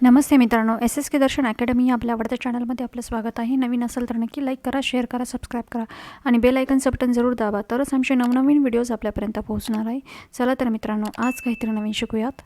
नमस्ते मित्रांनो, S S के दर्शन academy या आपल्या आवडत्या चॅनलमध्ये आपलं स्वागत आहे. नवीन असेल तर नक्की लाईक करा, शेअर करा, सबस्क्राईब करा आणि बेल आयकनचं बटन जरूर दाबा, तरच आमचे नवनवीन व्हिडिओज आपल्यापर्यंत पोहोचणार आहे. चला तर मित्रांनो, आज काहीतरी नवीन शिकूयात.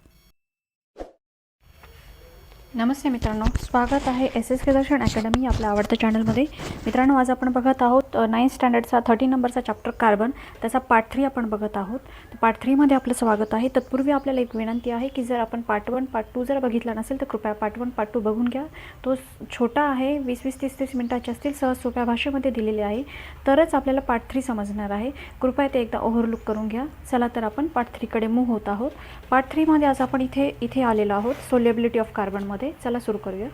नमस्ते मित्रांनो, स्वागत आहे एस एस के दर्शन अकॅडमी आपल्या आवडत्या चॅनलमध्ये. मित्रांनो, आज आपण बघत आहोत 9th स्टँडर्डचा 13 नंबरचा चॅप्टर कार्बन, त्याचा पार्ट 3 आपण बघत आहोत. तर पार्ट 3मध्ये आपलं स्वागत आहे. तत्पूर्वी आपल्याला एक विनंती आहे की जर आपण पार्ट 1 पार्ट 2 जर बघितला नसेल तर कृपया पार्ट 1 पार्ट 2 बघून घ्या. तो छोटा आहे, 20-20 30-30 मिनिटाचे असतील, सहज सोप्या भाषेमध्ये दिलेले आहे, तरच आपल्याला पार्ट 3 समजणार आहे. कृपया ते एकदा ओव्हरलुक करून घ्या. चला तर आपण पार्ट 3कडे मूव्ह होत आहोत. पार्ट 3मध्ये आज आपण इथे आलेलो आहोत सोल्युबिलिटी ऑफ कार्बनमध्ये. चला सुरू करूया.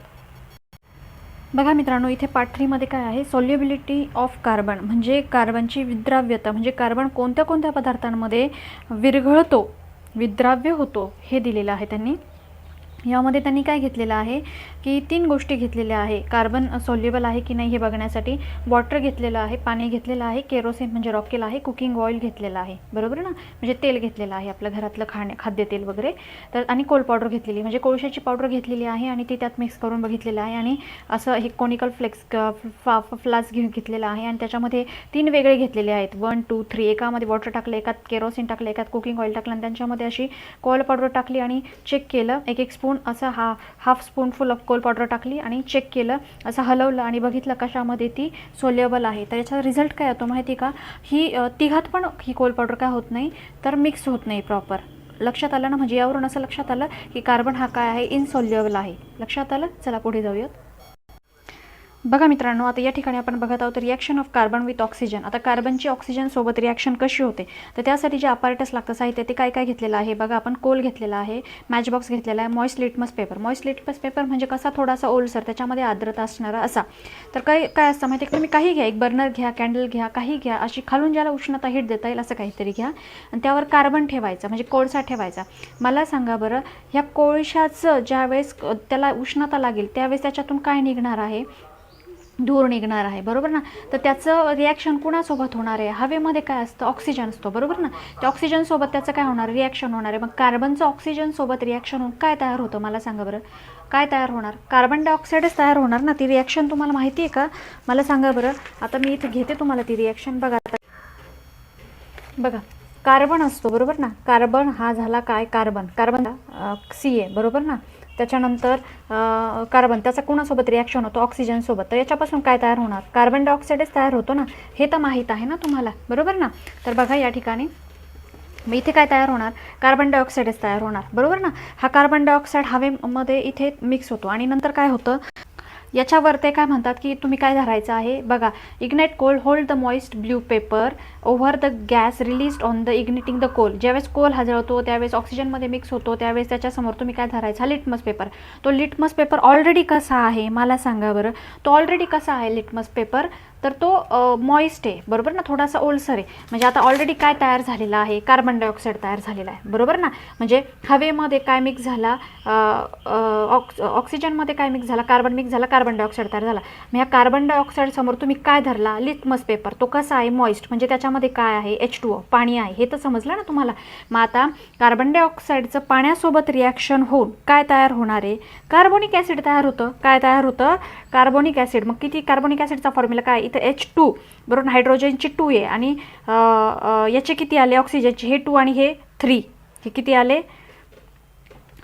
बघा मित्रांनो, इथे पार्ट 3मध्ये काय आहे, सोल्युबिलिटी ऑफ कार्बन म्हणजे कार्बनची विद्राव्यता, म्हणजे कार्बन कोणत्या कोणत्या पदार्थांमध्ये विरघळतो, विद्राव्य होतो, हे दिलेलं आहे त्यांनी. यामध्ये त्यांनी काय घेतलेलं आहे की 3 गोष्टी घेतलेल्या आहे. कार्बन सोल्युबल आहे की नाही हे बघण्यासाठी वॉटर घेतलेलं आहे, पाणी घेतलेलं आहे, केरोसिन म्हणजे रॉकेल आहे, कुकिंग ऑइल घेतलेलं आहे, बरोबर ना, म्हणजे तेल घेतलेलं आहे आपलं घरातलं खाद्यतेल वगैरे. तर आणि कोल पावडर घेतलेली म्हणजे कोळशाची पावडर घेतलेली आहे आणि ती त्यात मिक्स करून बघितलेलं आहे. आणि असं हे कोनिकल फ्लास्क घेतलेला आहे आणि त्याच्यामध्ये 3 वेगळे घेतलेले आहेत, 1 2 3. एकामध्ये वॉटर टाकलं, एकात केरोसिन टाकलं, एकात कुकिंग ऑइल टाकलं आणि त्यांच्यामध्ये अशी कोल पावडर टाकली आणि चेक केलं. एक स्पून असं half spoonful of coal powder टाकली आणि चेक केलं, असं हलवलं आणि बघितलं कशामध्ये ती सोल्युबल आहे. तर याचा रिझल्ट काय होतो माहिती का, ही तिघात पण ही कोल पावडर काय होत नाही तर मिक्स होत नाही प्रॉपर. लक्षात आलं ना, म्हणजे यावरून असं लक्षात आलं की कार्बन हा काय आहे, इनसोल्युबल आहे. लक्षात आलं. चला पुढे जाऊयात. बघा मित्रांनो, आता या ठिकाणी आपण बघत आहोत reaction of carbon with oxygen. आता कार्बनची ऑक्सिजन सोबत रिॲक्शन कशी होते, तर त्यासाठी जे अपारेटस लागतं साहित्य ते काय काय घेतलेलं आहे बघा. आपण कोल घेतलेला आहे, मॅच बॉक्स घेतलेला आहे, moist litmus paper. Moist litmus paper म्हणजे कसा, थोडासा ओलसर, त्याच्यामध्ये आर्द्रता असणारा असा. तर काय असतं माहिती आहे, तुम्ही काही घ्या, एक बर्नर घ्या, कॅन्डल घ्या, काही घ्या, अशी खालून ज्याला उष्णता हीट देता येईल असं काहीतरी घ्या आणि त्यावर कार्बन ठेवायचा, म्हणजे कोळसा ठेवायचा. मला सांगा बरं, ह्या कोळशाचं ज्यावेळेस त्याला उष्णता लागेल त्यावेळेस त्याच्यातून काय निघणार आहे, धूर निघणार आहे, बरोबर ना. तर त्याचं रिॲक्शन कुणासोबत होणार आहे, हवेमध्ये काय असतं, ऑक्सिजन असतो, बरोबर ना. त्या ऑक्सिजनसोबत त्याचं काय होणार, रिॲक्शन होणार आहे. मग कार्बनचं ऑक्सिजनसोबत रिॲक्शन होऊन काय तयार होतं, मला सांगा बरं, काय तयार होणार, कार्बन डायऑक्साईडच तयार होणार ना. ती रिॲक्शन तुम्हाला माहिती आहे का, मला सांगा बरं. आता मी इथे घेते तुम्हाला ती रिॲक्शन. बघा आता, बघा कार्बन असतो, बरोबर ना. कार्बन हा झाला काय, कार्बन CA, बरोबर ना. त्याच्यानंतर कार्बन त्याचा कोणासोबत रिॲक्शन होतो, ऑक्सिजनसोबत. तर याच्यापासून काय तयार होणार, कार्बन डायऑक्साईडच तयार होतो ना. हे तर माहीत आहे ना तुम्हाला, बरोबर ना. तर बघा या ठिकाणी मग इथे काय तयार होणार, कार्बन डायऑक्साईडच तयार होणार, बरोबर ना. हा कार्बन डायऑक्साईड हवेमध्ये इथे मिक्स होतो आणि नंतर काय होतं, याच्यावर ते काय म्हणतात की तुम्ही काय धरायचं आहे बघा. Ignite coal, hold the moist blue paper over the gas released on the igniting the coal. ज्यावेळेस कोल हा जळतो त्यावेळेस ऑक्सिजनमध्ये मिक्स होतो, त्यावेळेस त्याच्यासमोर तुम्ही काय धरायचा, लिटमस पेपर. तो लिटमस पेपर ऑलरेडी कसा आहे मला सांगा बरं, तो ऑलरेडी कसा आहे लिटमस पेपर, तर तो मॉइस्ट आहे, बरोबर ना, थोडासा ओलसर आहे. म्हणजे आता ऑलरेडी काय तयार झालेला आहे, कार्बन डायऑक्साईड तयार झालेला आहे, बरोबर ना. म्हणजे हवेमध्ये काय मिक्स झाला, ऑक्सिजनमध्ये काय मिक्स झाला, कार्बन मिक्स झाला, कार्बन डायऑक्साईड तयार झाला. मग ह्या कार्बन डायऑक्साईड समोर तुम्ही काय धरला, लिटमस पेपर. तो कसा आहे, मॉइस्ट, म्हणजे त्याच्यामध्ये काय आहे, H2O, पाणी आहे. हे तर समजलं ना तुम्हाला. मग आता कार्बन डायऑक्साईडचं पाण्यासोबत रिॲक्शन होऊन काय तयार होणार आहे, कार्बोनिक ॲसिड तयार होतं. काय तयार होतं, कार्बोनिक ॲसिड. मग किती, कार्बोनिक ॲसिडचा फॉर्म्युला काय, इथं H2, बरोबर. हायड्रोजनची 2 आहे आणि याचे किती आले, ऑक्सिजनचे हे 2 आणि हे 3, हे किती आले,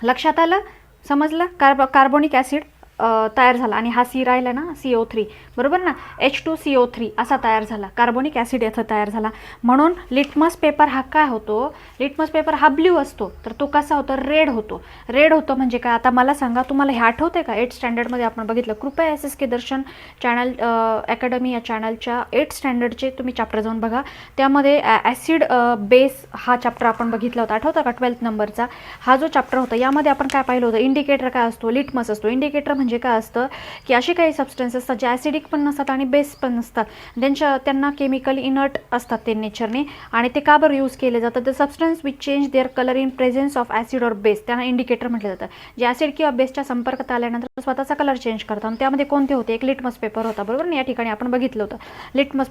लक्षात आलं, समजलं. कार्बोनिक ॲसिड तयार झाला आणि हा C राहिला ना, CO3, बरोबर ना. H2CO3 असा तयार झाला, कार्बोनिक ॲसिड याचा तयार झाला. म्हणून लिटमस पेपर हा काय होतो, लिटमस पेपर हा ब्ल्यू असतो, तर तो कसा होतो, रेड होतो. रेड होतो म्हणजे काय, आता मला सांगा, तुम्हाला हे आठवतं का, 8th स्टँडर्डमध्ये आपण बघितलं. कृपया SSK दर्शन चॅनल अकॅडमी या चॅनलच्या 8th स्टँडर्डचे तुम्ही चॅप्टर जाऊन बघा. त्यामध्ये ॲसिड बेस हा चॅप्टर आपण बघितला होता, आठवता का, 12th नंबरचा हा जो चॅप्टर होता. यामध्ये आपण काय पाहिलं होतं, इंडिकेटर काय असतो, लिटमस असतो. इंडिकेटर म्हणजे म्हणजे काय असतं की असे काही सबस्टन्स असतात जे ॲसिडिक पण नसतात आणि बेस पण नसतात, त्यांना केमिकली इनर्ट असतात ते नेचरने, आणि ते का बरं यूज केले जातात. The substance which change there colour in presence of acid or base, त्यांना इंडिकेटर म्हटलं जातं. जे ॲसिड किंवा बेसच्या संपर्कात आल्यानंतर स्वतःचा कलर चेंज करतात. आणि त्यामध्ये कोणते होते, एक लिटमस पेपर होता, बरोबर ना. या ठिकाणी आपण बघितलं होतं लिटमस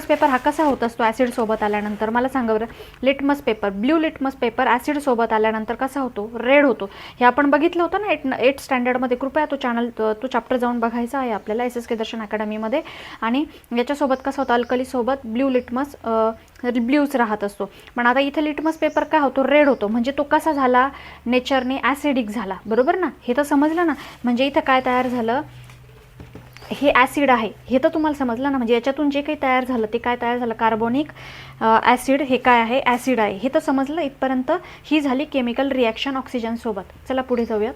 पेपर हा कसा होत असतो ॲसिड सोबत आल्यानंतर, मला सांगा बरं. Litmus paper, blue litmus paper acid सोबत आल्यानंतर कसा होतो, रेड होतो. हे आपण बघितलं होतं ना 8th स्टँडर्डमध्ये. कृपया तो चॅप्टर जाऊन बघायचा आहे आपल्याला SSK दर्शन अकॅडमीमध्ये. आणि याच्यासोबत कसं होतं, अल्कलीसोबत ब्ल्यू लिटमस ब्ल्यूच राहत असतो. पण आता इथे लिटमस पेपर काय होतो, रेड होतो. म्हणजे तो कसा झाला, नेचरने ॲसिडिक झाला, बरोबर ना. हे तर समजलं ना. म्हणजे इथं काय तयार झालं, हे ॲसिड आहे, हे तर तुम्हाला समजलं ना. म्हणजे याच्यातून जे काही तयार झालं ते काय तयार झालं, कार्बोनिक ॲसिड. हे काय आहे, ॲसिड आहे, हे तर समजलं इथपर्यंत. ही झाली केमिकल रिॲक्शन ऑक्सिजनसोबत. चला पुढे जाऊयात.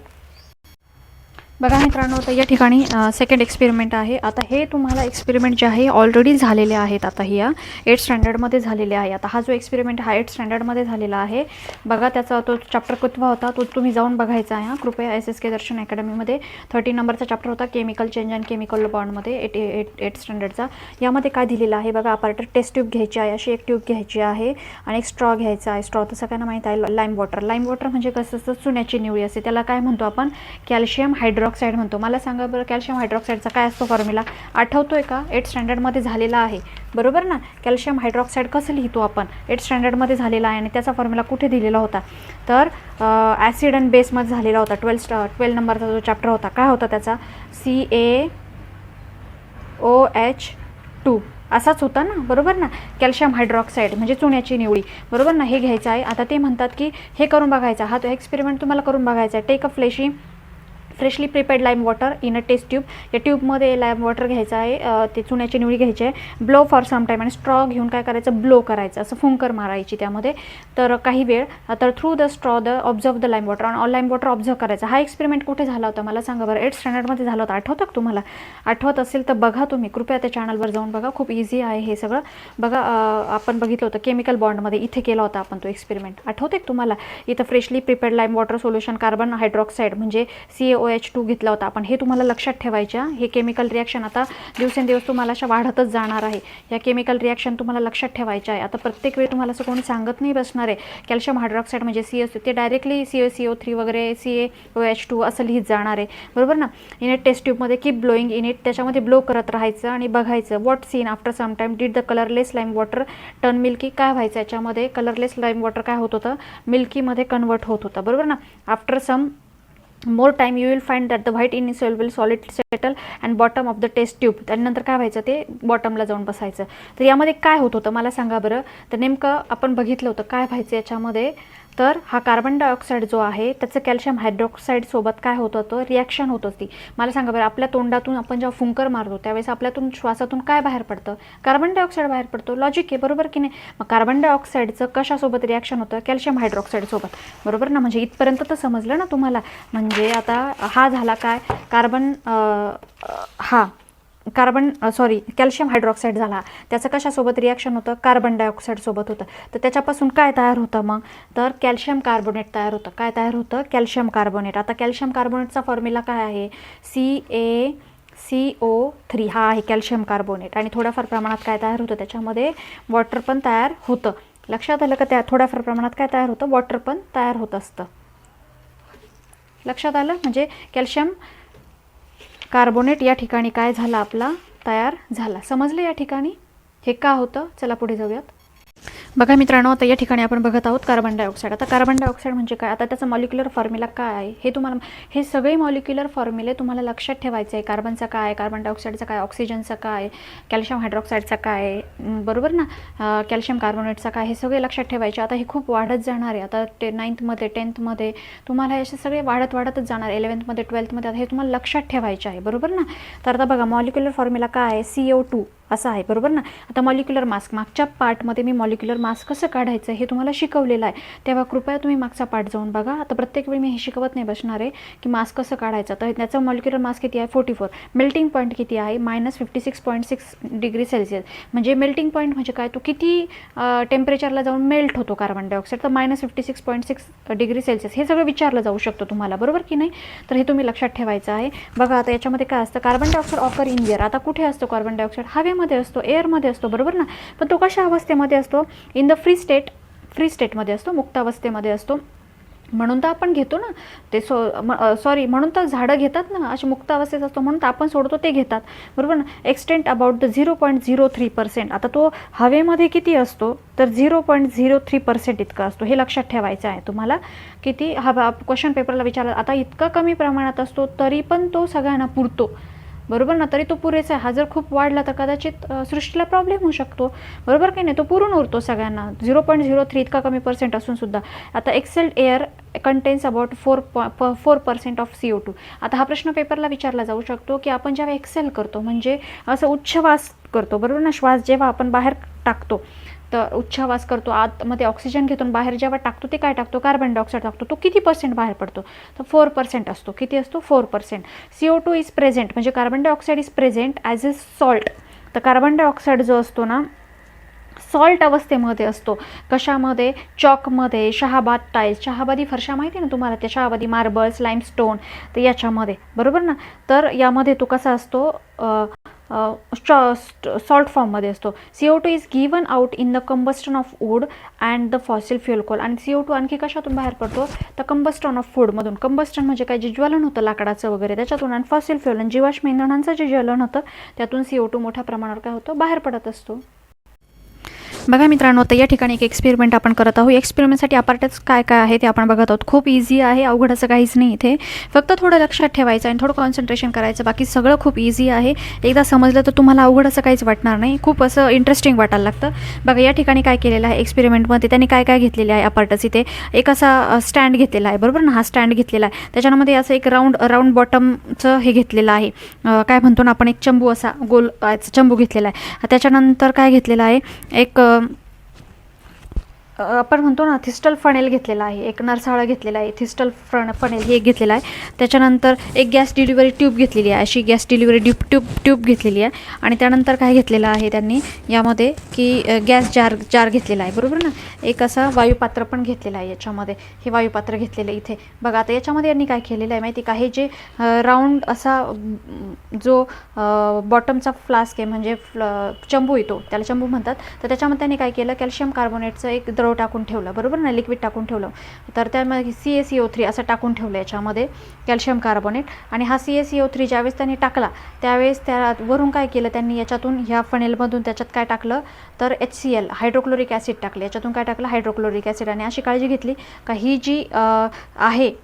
बघा मित्रांनो, तर या ठिकाणी सेकंड एक्सपेरिमेंट आहे. आता हे तुम्हाला एक्सपेरिमेंट जे आहे ऑलरेडी झालेले आहेत. आता हे 8th स्टँडर्डमध्ये झालेले आहे. आता हा जो एक्सपेरिमेंट हा 8th स्टँडर्डमध्ये झालेला आहे. बघा त्याचा तो चॅप्टर कुठवा होता तो तुम्ही जाऊन बघायचा आहे कृपया. SSK दर्शन अकॅडमीमध्ये 13 नंबरचा चॅप्टर होता, केमिकल चेंज अँड केमिकल बॉन्डमध्ये 8th स्टँडर्डचा. यामध्ये काय दिलेलं आहे बघा, अपार्ट टेस्ट ट्यूब घ्यायची आहे, अशी एक ट्यूब घ्यायची आहे आणि एक स्ट्रॉ घ्यायचा आहे. स्ट्रॉ तर सगळ्यांना माहीत आहे, लाईम वॉटर म्हणजे कसं असतं, चुन्याची निवळी असते. त्याला काय म्हणतो आपण, कॅल्शियम हायड्रॉक्साईड म्हणतो. मला सांगा बरं, कॅल्शियम हायड्रॉक्साईडचा काय असतो फॉर्म्युला, आठवतोय का. 8th स्टँडर्डमध्ये झालेला आहे, बरोबर ना. कॅल्शियम हायड्रॉक्साईड कसं लिहितो आपण, 8th स्टँडर्डमध्ये झालेला आहे. आणि त्याचा फॉर्म्युला कुठे दिलेला होता, तर ॲसिड अँड बेसमध्ये झालेला होता. 12 नंबरचा जो चॅप्टर होता, काय होता त्याचा, CaOH2 असाच होता ना, बरोबर ना. कॅल्शियम हायड्रॉक्साईड म्हणजे चुन्याची निवळी, बरोबर ना. हे घ्यायचं आहे. आता ते म्हणतात की हे करून बघायचा, हा तो एक्सपेरिमेंट तुम्हाला करून बघायचा आहे. Take a freshly prepared lime water in a test tube. या ट्यूबमध्ये लाईम वॉटर घ्यायचं आहे, ते चुन्याची निवळी घ्यायची आहे. ब्लो फॉर सम टाईम, आणि स्ट्रॉ घेऊन काय करायचं, ब्लो करायचं, असं फुंकर मारायची त्यामध्ये. तर काही वेळ, तर through the straw observe the lime water, आणि लाईम वॉटर ऑब्झर्व करायचा. हा एक्सपेरिमेंट कुठे झाला होता मला सांगा बरं, 8th स्टँडर्डमध्ये झाला होता. आठवतं का तुम्हाला, आठवत असेल तर बघा तुम्ही, कृपया त्या चॅनलवर जाऊन बघा, खूप इझी आहे हे सगळं. बघा आपण बघितलं होतं केमिकल बॉन्डमध्ये, इथे केला होता आपण तो एक्सपेरिमेंट, आठवते तुम्हाला. इथं freshly prepared lime water solution carbon hydroxide म्हणजे CaOH2 घेतला होता आपण. हे तुम्हाला लक्षात ठेवायच्या. हे केमिकल रिॲक्शन आता दिवसेंदिवस तुम्हाला अशा वाढतच जाणार आहे. या केमिकल रिॲक्शन तुम्हाला लक्षात ठेवायच्या आहे. आता प्रत्येक वेळी तुम्हाला असं कोणी सांगत नाही बसणार आहे कॅल्शियम हायड्रॉक्साईड म्हणजे CaO, ते डायरेक्टली CaCO3 वगैरे CaOH2 असं लिहित जाणार आहे, बरोबर ना. इन इट टेस्ट ट्यूबमध्ये कीप ब्लोईंग इन इट, त्याच्यामध्ये ब्लो करत राहायचं आणि बघायचं. What seen after some time did the colourless lime water turn milky. काय व्हायचं याच्यामध्ये, कलरलेस लाईम वॉटर काय होत होतं, मिल्कीमध्ये कन्वर्ट होत होतं, बरोबर ना. After some more time you will find that the white insoluble solid settle and bottom of the test tube. त्यानंतर काय व्हायचं, ते बॉटमला जाऊन बसायचं. तर यामध्ये काय होत होतं मला सांगा बरं. तर नेमकं आपण बघितलं होतं काय व्हायचं याच्यामध्ये, तर हा कार्बन डायऑक्साईड जो आहे त्याचं कॅल्शियम हायड्रॉक्साईड सोबत काय होत होतं, रिॲक्शन होत असती. मला सांगा बरं, आपल्या तोंडातून आपण जेव्हा फुंकर मारतो त्यावेळेस आपल्यातून श्वासातून काय बाहेर पडतं, कार्बन डायऑक्साईड बाहेर पडतो. लॉजिक आहे, बरोबर की नाही. मग कार्बन डायऑक्साईडचं कशासोबत रिॲक्शन होतं, कॅल्शियम हायड्रॉक्साईड सोबत, बरोबर ना. म्हणजे इथपर्यंत तर समजलं ना तुम्हाला. म्हणजे आता हा झाला काय, कॅल्शियम हायड्रॉक्साईड झाला. त्याचं कशासोबत रिॲक्शन होतं, कार्बन डायऑक्साईड सोबत होतं. तर त्याच्यापासून काय तयार होतं मग, तर कॅल्शियम कार्बोनेट तयार होतं. काय तयार होतं, कॅल्शियम कार्बोनेट. आता कॅल्शियम कार्बोनेटचा फॉर्म्युला काय आहे, CaCO3 हा आहे कॅल्शियम कार्बोनेट. आणि थोड्याफार प्रमाणात काय तयार होतं, त्याच्यामध्ये वॉटर पण तयार होतं. लक्षात आलं का, त्या थोड्याफार प्रमाणात काय तयार होतं, वॉटर पण तयार होत असतं. लक्षात आलं. म्हणजे कॅल्शियम कार्बोनेट या ठिकाणी काय झालं, आपला तयार झाला. समजलं या ठिकाणी हे का होतं. चला पुढे जाऊयात. बघा मित्रांनो, आता या ठिकाणी आपण बघत आहोत कार्बन डायऑक्साईड. आता कार्बन डायऑक्साईड म्हणजे काय, आता त्याचा मॉलिक्युलर फॉर्म्युला काय आहे हे तुम्हाला, हे सगळे मॉलिक्युलर फॉर्म्युले तुम्हाला लक्षात ठेवायचे आहे. कार्बनचा काय आहे, कार्बन डायऑक्साईडचा काय, ऑक्सिजनचा काय, कॅल्शियम हायड्रॉक्साईडचा काय, बरोबर ना, कॅल्शियम कार्बोनेटचा काय, हे सगळे लक्षात ठेवायचे. आता हे खूप वाढत जाणार आहे. आता 9thमध्ये 10thमध्ये तुम्हाला हे सगळे वाढतच जाणार. 11thमध्ये 12thमध्ये. आता हे तुम्हाला लक्षात ठेवायचे आहे, बरोबर ना. तर आता बघा मॉलिक्युलर फॉर्म्युला काय आहे, CO2 असं आहे, बरोबर ना. आता मॉलिक्युलर मास्क, मागच्या पार्टमध्ये मी मॉलिक्युलर मास्क कसं काढायचं हे तुम्हाला शिकवलेलं आहे, तेव्हा कृपया तुम्ही मागचा पार्ट जाऊन बघा. आता प्रत्येक वेळी मी हे शिकवत नाही बसणार आहे की मास्क कसं काढायचं. तर त्याचा मॉलिक्युलर मास्क किती आहे 44. मेल्टिंग पॉईंट किती आहे -56.6 डिग्री सेल्सिअस. म्हणजे मेल्टिंग पॉईंट म्हणजे काय, तो किती टेम्परेचरला जाऊन मेल्ट होतो कार्बन डायऑक्साईड, तर -56.6 डिग्री सेल्सिअस. हे सगळं विचारलं जाऊ शकतं तुम्हाला, बरोबर की नाही. तर हे तुम्ही लक्षात ठेवायचं आहे. बघा आता याच्यामध्ये काय असतं, carbon dioxide occur in air. आता कुठे असतो कार्बन डायऑक्साईड, हवेमध्ये असतो, एअरमध्ये असतो, बरोबर ना. पण तो कशा अवस्थेमध्ये असतो, इन द फ्री स्टेटमध्ये असतो, मुक्तावस्थेमध्ये असतो. म्हणून तर आपण घेतो ना ते, सॉरी म्हणून तर झाडं घेतात ना, अशी मुक्त अवस्थेत असतो म्हणून तर आपण सोडतो, ते घेतात, बरोबर ना. Extent about the 0.03%. आता तो हवेमध्ये किती असतो, तर 0.03% इतका असतो. हे लक्षात ठेवायचं आहे तुम्हाला. किती हवा क्वेश्चन पेपरला विचारला. आता इतका कमी प्रमाणात असतो तरी पण तो सगळ्यांना पुरतो, बरोबर ना. तरी तो पुरेसा आहे. हा जर खूप वाढला तर कदाचित सृष्टीला प्रॉब्लेम होऊ शकतो, बरोबर की नाही. तो पुरून उरतो सगळ्यांना. 0.03 इतका कमी % असून सुद्धा. आता excelled air contains about 4% of CO2. आता हा प्रश्न पेपरला विचारला जाऊ शकतो की आपण जेव्हा एक्सेल करतो म्हणजे असं उच्छ्वास करतो, बरोबर ना. श्वास जेव्हा आपण बाहेर टाकतो तर उच्छ्वास करतो, आतमध्ये ऑक्सिजन घेतून बाहेर जेव्हा टाकतो ते काय टाकतो, कार्बन डायऑक्साईड टाकतो. तो किती % बाहेर पडतो, तर 4% असतो. किती असतो, 4%. CO2 इज प्रेझेंट, म्हणजे carbon dioxide is present as a salt. तर कार्बन डायऑक्साईड जो असतो ना सॉल्ट अवस्थेमध्ये असतो. कशामध्ये, चॉकमध्ये, शहाबाद टाईल्स, शहाबादी फरशा माहिती आहे ना तुम्हाला, त्या शहाबादी मार्बल्स, लाईमस्टोन, तर याच्यामध्ये, बरोबर ना. तर यामध्ये तो कसा असतो, सॉल्ट फॉर्ममध्ये असतो. CO2 is given out in the combustion of wood and the fossil fuel coal. आणि CO2 आणखी कशातून बाहेर पडतो, तर कंबस्टन ऑफ वूडमधून. कंबस्टन म्हणजे काय, जे ज्वलन होतं लाकडाचं वगैरे त्याच्यातून. आणि फॉसिल फ्युअल आणि जीवाश्म इंधनांचं जे ज्वलन होतं त्यातून CO2 मोठ्या प्रमाणावर काय होतं, बाहेर पडत असतो. बघा मित्रांनो, तर या ठिकाणी एक एक्सपेरिमेंट आपण करत आहोत. एक्सपेरिमेंटसाठी अपार्टच काय काय आहे ते आपण बघत आहोत. खूप इझी आहे, अवघड असं काहीच नाही इथे. फक्त थोडं लक्षात ठेवायचं आणि थोडं कॉन्सन्ट्रेशन करायचं, बाकी सगळं खूप इझी आहे. एकदा समजलं तर तुम्हाला अवघड असं काहीच वाटणार नाही, खूप असं इंटरेस्टिंग वाटायला लागतं. बघा या ठिकाणी काय केलेलं आहे एक्सपेरिमेंटमध्ये, त्यांनी काय काय घेतलेले आहे अपार्टस. इथे एक असा स्टँड घेतलेला आहे, बरोबर ना. हा स्टँड घेतलेला आहे, त्याच्यामध्ये असं एक राऊंड बॉटमचं हे घेतलेलं आहे, काय म्हणतो ना आपण, एक चंबू, असा गोल चंबू घेतलेला आहे. त्याच्यानंतर काय घेतलेलं आहे, एक आपण म्हणतो ना थिस्टल फनेल घेतलेला आहे, एक नरसाळा घेतलेला आहे, थिस्टल फनेल हे एक घेतलेला आहे. त्याच्यानंतर एक गॅस डिलिव्हरी ट्यूब घेतलेली आहे, अशी गॅस डिलिव्हरी ट्यूब घेतलेली आहे. आणि त्यानंतर काय घेतलेलं आहे त्यांनी यामध्ये, की गॅस जार घेतलेला आहे, बरोबर ना. एक असा वायुपात्र पण घेतलेला आहे याच्यामध्ये, हे वायुपात्र घेतलेलं इथे. बघा आता याच्यामध्ये यांनी काय केलेलं आहे माहिती का, हे जे राऊंड असा जो बॉटमचा फ्लास्क आहे, म्हणजे चंबू येतो, त्याला चंबू म्हणतात. तर त्याच्यामध्ये त्यांनी काय केलं, कॅल्शियम कार्बोनेटचं एक द्रव टाकून ठेवलं, बरोबर ना, लिक्विड टाकून ठेवलं. तर त्यामध्ये CaCO3 असं टाकून ठेवलं याच्यामध्ये, कॅल्शियम कार्बोनेट. आणि हा CaCO3 ज्यावेळेस त्यांनी टाकला त्यावेळेस त्यावरून काय केलं त्यांनी, याच्यातून ह्या फनेलमधून त्याच्यात काय टाकलं, तर HCl हायड्रोक्लोरिक ॲसिड टाकले. याच्यातून काय टाकलं, हायड्रोक्लोरिक ॲसिड. आणि अशी काळजी घेतली का ही जी आहे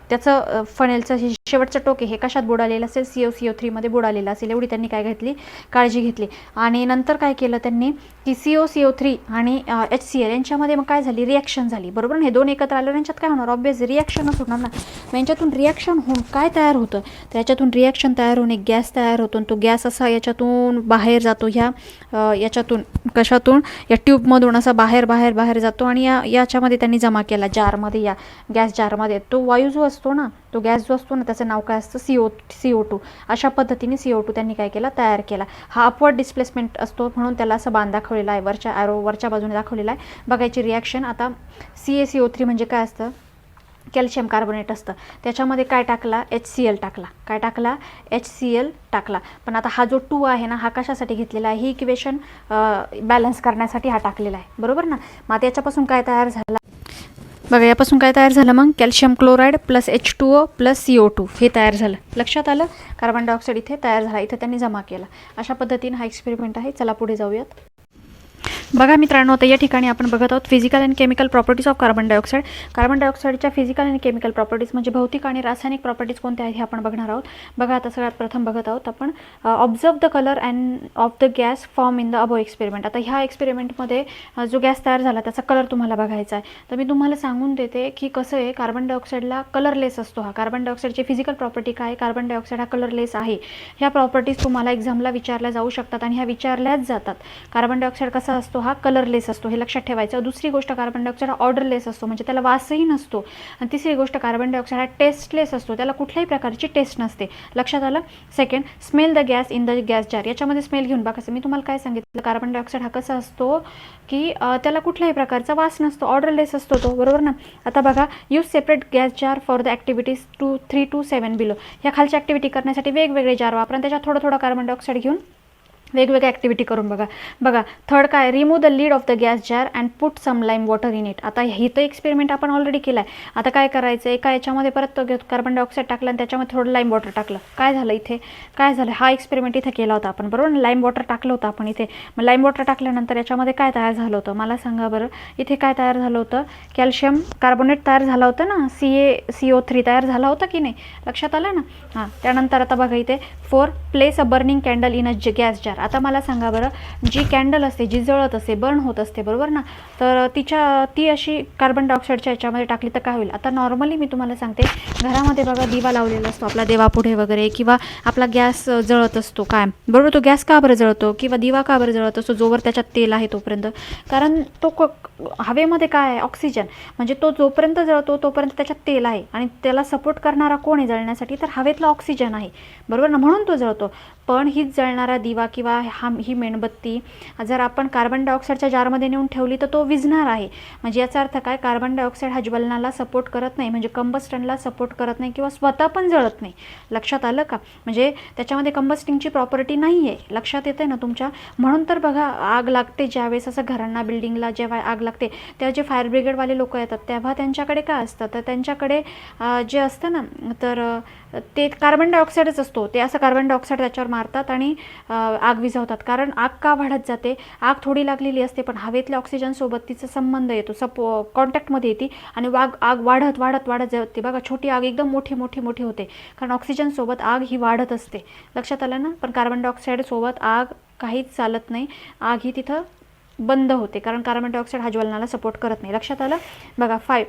त्याचं फनेलचं हे शेवटचं टोक आहे हे कशात बुडालेलं असेल, CaCO3 बुडालेलं असेल, एवढी त्यांनी काय घेतली, काळजी घेतली. आणि नंतर काय केलं त्यांनी, की CaCO3 आणि HCl यांच्यामध्ये मग काय झाली, रिॲक्शन झाली, बरोबर ना. हे दोन एकत्र आल्यावर यांच्यात काय होणार, ऑब्वियस रिॲक्शनच होणार ना. मग यांच्यातून रिॲक्शन होऊन काय तयार होतं, तर याच्यातून रिॲक्शन तयार होऊन एक गॅस तयार होतो. तो गॅस असा याच्यातून बाहेर जातो, ह्या याच्यातून कशातून, या ट्यूबमधून असा बाहेर जातो. आणि याच्यामध्ये त्यांनी जमा केला जारमध्ये, या गॅस जारमध्ये. तो वायू जो असतो ना, तो गॅस जो असतो ना, त्याचं नाव काय असतं, CO2. अशा पद्धतीने CO2 त्यांनी काय केला, तयार केला. हा अपवर्ड डिस्प्लेसमेंट असतो म्हणून त्याला असं बाण दाखवलेला आहे, वरच्या ॲरो वरच्या बाजूने दाखवलेला आहे. बघायची रिॲक्शन. आता CaCO3 म्हणजे काय असतं, कॅल्शियम कार्बोनेट असतं. त्याच्यामध्ये काय टाकला, HCl टाकला. काय टाकला, HCl टाकला. पण आता हा जो 2 आहे ना, हा कशासाठी घेतलेला आहे, ही इक्वेशन बॅलन्स करण्यासाठी हा टाकलेला आहे, बरोबर ना. मग त्याच्यापासून काय तयार झाला, बघा यापासून काय तयार झालं, मग calcium chloride plus H2O plus CO2 हे तयार झालं. लक्षात आलं, कार्बन डायऑक्साईड इथे तयार झाला, इथे त्यांनी जमा केला. अशा पद्धतीने हा एक्सपेरिमेंट आहे. चला पुढे जाऊयात. बघा मित्रांनो, आता या ठिकाणी आपण बघत आहोत physical and chemical properties of carbon dioxide. Carbon डायऑक्साईडच्या फिजिकल आणि केमिकल प्रॉपर्टीज म्हणजे भौतिक आणि रासायनिक प्रॉपर्टीज कोणत्या आहेत हे आपण बघणार आहोत. बघा, आता सगळ्यात प्रथम बघत आहोत आपण observe the colour and of the gas form in the above experiment. आता ह्या एक्सपेरिमेंटमध्ये जो गॅस तयार झाला त्याचा कलर तुम्हाला बघायचा आहे. तर मी तुम्हाला सांगून देते की कसं आहे, कार्बन डायऑक्साईडला कलरलेस असतो. हा कार्बन डायऑक्साईडची फिजिकल प्रॉपर्टी काय, कार्बन डायऑक्साईड हा कलरलेस आहे. ह्या प्रॉपर्टीज तुम्हाला एक्झामला विचारल्या जाऊ शकतात आणि ह्या विचारल्याच जातात. कार्बन डायऑक्साईड कसा असतो, हा कलरलेस असतो, हे लक्षात ठेवायचं. दुसरी गोष्ट, कार्बन डायऑक्साईड हा ऑर्डरलेस असतो, म्हणजे त्याला वासही नसतो. आणि तिसरी गोष्ट, कार्बन डायऑक्साईड हा टेस्टलेस असतो, त्याला कुठल्याही प्रकारची टेस्ट नसते. लक्षात आलं. Second, smell the gas in the gas jar. याच्यामध्ये स्मेल घेऊन बघा. मी तुम्हाला काय सांगितलं, कार्बन डायऑक्साईड हा कसा असतो की त्याला कुठल्याही प्रकारचा वास नसतो, ऑर्डरलेस असतो तो, बरोबर ना. आता बघा, use separate gas jar for the activities 3 to 7 below. ह्या खालच्या ॲक्टिव्हिटी करण्यासाठी वेगवेगळे जार वापरा आणि त्याच्यात थोडं कार्बन डायऑक्साईड घेऊन वेगवेगळ्या ॲक्टिव्हिटी करून बघा. थर्ड काय, remove the lid of the gas jar and put some lime water in it. आता ही तर एक्सपेरिमेंट आपण ऑलरेडी केला आहे. आता काय करायचं, एका याच्यामध्ये परत कार्बन डायऑक्साईड टाकलं आणि त्याच्यामध्ये थोडं लाईम वॉटर टाकलं. काय झालं इथे, काय झालं, हा एक्सपेरिमेंट इथे केला होता आपण, बरोबर. लाईम वॉटर टाकलं होतं आपण इथे. मग लाईम वॉटर टाकल्यानंतर याच्यामध्ये काय तयार झालं होतं मला सांगा बरं. इथे काय तयार झालं होतं, कॅल्शियम कार्बोनेट तयार झालं होतं ना, CO3 तयार झाला होता की नाही, लक्षात आलं ना. हां, त्यानंतर आता बघा इथे 4, place a burning candle in a gas jar. आता मला सांगा बरं, जी कॅन्डल असते, जी जळत असते, बर्न होत असते, बरोबर ना, तर ती अशी कार्बन डायऑक्साईडच्या याच्यामध्ये टाकली तर काय होईल. आता नॉर्मली मी तुम्हाला सांगते, घरामध्ये बघा दिवा लावलेला असतो आपला देवापुढे वगैरे, किंवा आपला गॅस जळत असतो काय, बरोबर. तो गॅस का बरं जळतो किंवा दिवा का बरं जळत असतो, जोवर त्याच्यात तेल आहे तोपर्यंत. कारण तो हवेमध्ये काय आहे, ऑक्सिजन, म्हणजे तो जोपर्यंत जळतो तोपर्यंत त्याच्यात तेल आहे आणि त्याला सपोर्ट करणारा कोण आहे जळण्यासाठी, तर हवेतला ऑक्सिजन आहे, बरोबर ना, म्हणून तो जळतो. पण हीच जळणारा दिवा किंवा ही मेणबत्ती जर आपण कार्बन डायऑक्साईडच्या जारमध्ये नेऊन ठेवली तर तो विझणार आहे. म्हणजे याचा अर्थ काय, कार्बन डायऑक्साईड हा ज्वलनाला सपोर्ट करत नाही, म्हणजे कंबस्टनला सपोर्ट करत नाही किंवा स्वतः पण जळत नाही. लक्षात आलं का, म्हणजे त्याच्यामध्ये कंबस्टिंगची प्रॉपर्टी नाही आहे. लक्षात येते ना तुमच्या. म्हणून तर बघा, आग लागते ज्यावेळेस, असं घरांना बिल्डिंगला जेव्हा आग लागते तेव्हा जे फायर ब्रिगेडवाले लोक येतात तेव्हा त्यांच्याकडे काय असतं, तर त्यांच्याकडे जे असतं ना, तर ते कार्बन डायऑक्साईडच असतो. ते असं कार्बन डायऑक्साईड त्याच्यावर मारतात आणि आग विझवतात. कारण आग का वाढत जाते, आग थोडी लागलेली असते पण हवेतल्या ऑक्सिजनसोबत तिचा संबंध येतो, कॉन्टॅक्टमध्ये येते आणि आग वाढत वाढत वाढत जाते. बघा, छोटी आग एकदम मोठी होते, कारण ऑक्सिजनसोबत आग ही वाढत असते. लक्षात आलं ना. पण कार्बन डायऑक्साईडसोबत आग काहीच चालत नाही, आग ही तिथं बंद होते, कारण कार्बन डायऑक्साईड हा ज्वलनाला सपोर्ट करत नाही. लक्षात आलं. बघा 5,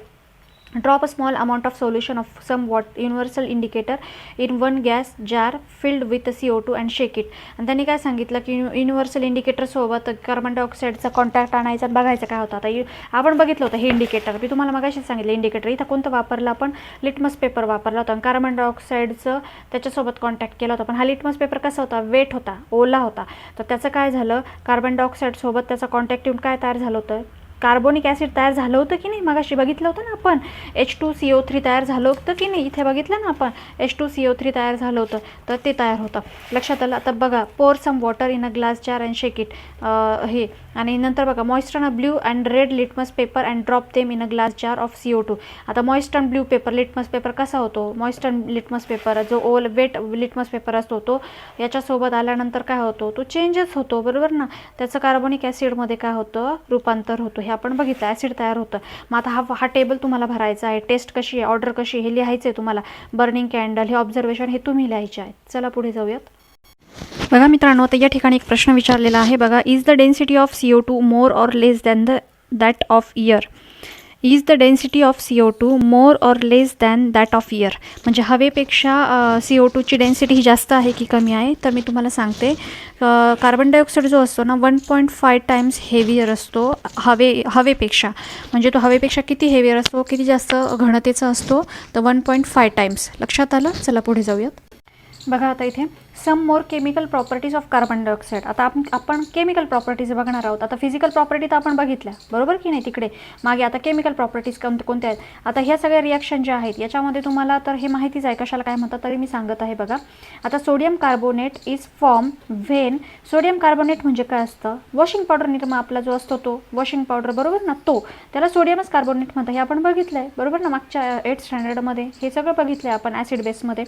drop a small amount of solution of some universal indicator in one gas jar filled with CO2 and shake it. आणि त्यांनी काय सांगितलं की युनिव्हर्सल इंडिकेटरसोबत कार्बन डायऑक्साईडचा कॉन्टॅक्ट आणायचा आणि बघायचं काय होतं. आता आपण बघितलं होतं हे इंडिकेटर, मी तुम्हाला मगाशीच सांगितलं इंडिकेटर. इथं कोणतं वापरलं आपण, लिटमस पेपर वापरला होता आणि कार्बन डायऑक्साईडचं त्याच्यासोबत कॉन्टॅक्ट केला होता. पण हा लिटमस पेपर कसा होता, वेट होता, ओला होता. तर त्याचं काय झालं, कार्बन डायऑक्साईडसोबत त्याचा कॉन्टॅक्ट येऊन काय तयार झालं होतं, कार्बोनिक ॲसिड तयार झालं होतं की नाही. मगाशी बघितलं होतं ना आपण, H2CO3 तयार झालं होतं की नाही, इथे बघितलं ना आपण, H2CO3 तयार झालं होतं, तर ते तयार होतं. लक्षात आलं. आता बघा, pour some water in a glass jar and shake it. हे आणि नंतर बघा, moist on a blue and red litmus paper and drop them in a glass jar of CO2. आता moist on blue paper, litmus paper कसा होतो, moist on litmus paper जो wet litmus paper असतो तो याच्यासोबत आल्यानंतर काय होतो, तो चेंजच होतो, बरोबर ना. त्याचं कार्बोनिक ॲसिडमध्ये काय होतं, रूपांतर होतं. हे आपण बघितलं, ॲसिड तयार होतं. मग आता हा टेबल तुम्हाला भरायचा आहे, टेस्ट कशी आहे, ऑर्डर कशी आहे, हे लिहायचं आहे तुम्हाला. बर्निंग कॅन्डल, हे ऑब्झर्वेशन, हे तुम्ही लिहायचे आहेत. चला पुढे जाऊयात. बघा मित्रांनो, आता या ठिकाणी एक प्रश्न विचारलेला आहे बघा. Is the density of CO2 more or less than that of air. Is the density of CO2 more or less than that of air. म्हणजे हवेपेक्षा CO2ची डेन्सिटी ही जास्त आहे की कमी आहे. तर मी तुम्हाला सांगते, कार्बन डायऑक्साईड जो असतो ना 1.5 टाइम्स हेवियर असतो हवेपेक्षा. म्हणजे तो हवेपेक्षा किती हेवियर असतो, किती जास्त घनतेचा असतो, तर 1.5 टाइम्स. लक्षात आलं. चला पुढे जाऊयात. बघा आता इथे some more chemical properties of carbon dioxide. आता आपण केमिकल प्रॉपर्टीज बघणार आहोत. आता फिजिकल प्रॉपर्टी तर आपण बघितल्या, बरोबर की नाही, तिकडे मागे. आता केमिकल प्रॉपर्टीज कोणत्या आहेत. आता ह्या सगळ्या रिॲक्शन ज्या आहेत याच्यामध्ये तुम्हाला तर हे माहितीच आहे कशाला काय म्हणतात, तरी मी सांगत आहे. बघा आता sodium carbonate is form when, sodium carbonate म्हणजे काय असतं, वॉशिंग पावडर निरमा आपला जो असतो तो वॉशिंग पावडर, बरोबर ना, तो त्याला सोडियमच कार्बोनेट म्हणतात. हे आपण बघितलं आहे, बरोबर ना, मागच्या 8th स्टँडर्डमध्ये हे सगळं बघितलं आहे आपण ॲसिड बेसमध्ये.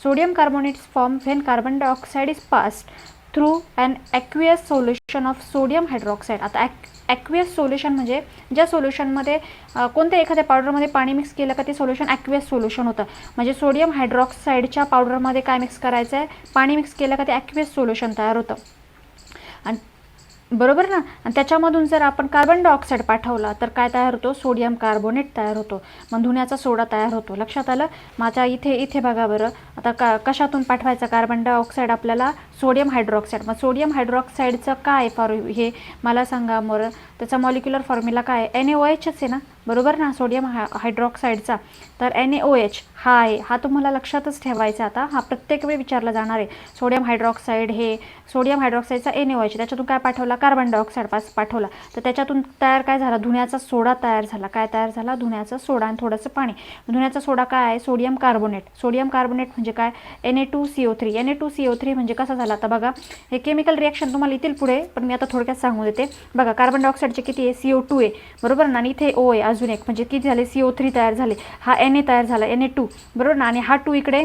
Sodium carbonate form when carbon dioxide is passed through an aqueous solution of sodium hydroxide. आता ॲक्वियस सोल्युशन म्हणजे ज्या सोल्युशनमध्ये कोणत्या एखाद्या पावडरमध्ये पाणी मिक्स केलं का ते सोल्युशन ॲक्वियस सोल्युशन होतं. म्हणजे सोडियम हायड्रॉक्साईडच्या पावडरमध्ये काय मिक्स करायचं आहे, पाणी मिक्स केलं का ते ॲक्वियस सोल्युशन तयार होतं. आणि बरोबर ना. आणि त्याच्यामधून जर आपण कार्बन डायऑक्साईड पाठवला तर काय तयार होतो, सोडियम कार्बोनेट तयार होतो. मग धुण्याचा सोडा तयार होतो. लक्षात आलं. माझ्या इथे बघा बरं. आता कशातून पाठवायचा कार्बन डायऑक्साईड आपल्याला, सोडियम हायड्रॉक्साईड. मग सोडियम हायड्रॉक्साईडचं काय हे मला सांगा बरं. त्याचा मॉलिक्युलर फॉर्म्युला काय आहे, NaOH आहे ना, बरोबर ना, सोडियम हायड्रॉक्साईडचा. तर NaOH हा आहे, हा तुम्हाला लक्षातच ठेवायचा. आता हा प्रत्येक वेळी विचारला जाणार आहे. सोडियम हायड्रॉक्साईड हे सोडियम हायड्रॉक्साईडचा NaOH, त्याच्यातून काय पाठवला, कार्बन डायऑक्साईड पाठवला. तर त्याच्यातून तयार काय झाला, धुण्याचा सोडा तयार झाला. काय तयार झाला, धुण्याचा सोडा आणि थोडंसं पाणी. धुण्याचा सोडा काय आहे, सोडियम कार्बोनेट. सोडियम कार्बोनेट म्हणजे काय, Na2CO3. Na2CO3 म्हणजे कसा झाला, आता बघा हे केमिकल रिॲक्शन तुम्हाला येतील पुढे, पण मी आता थोडक्यात सांगू देते. बघा कार्बन डायऑक्साईडचे किती आहे, CO2 आहे, बरोबर ना, आणि इथे O आहे अजून एक, म्हणजे किती झाले, CO3 तयार झाले. हा Na तयार झाला, Na2, बरोबर ना, आणि हा 2 इकडे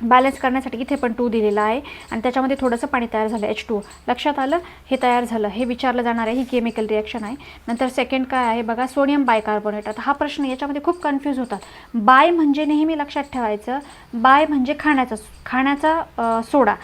बॅलन्स करण्यासाठी इथे पण 2 दिलेला आहे, आणि त्याच्यामध्ये थोडंसं पाणी तयार झालं, H2O. लक्षात आलं. हे तयार झालं, हे विचारलं जाणार आहे. ही केमिकल रिॲक्शन आहे. नंतर सेकंड काय आहे बघा, सोडियम बायकार्बोनेट. आता हा प्रश्न याच्यामध्ये खूप कन्फ्यूज होतात. बाय म्हणजे नेहमी लक्षात ठेवायचं, बाय म्हणजे खाण्याचा सोडा.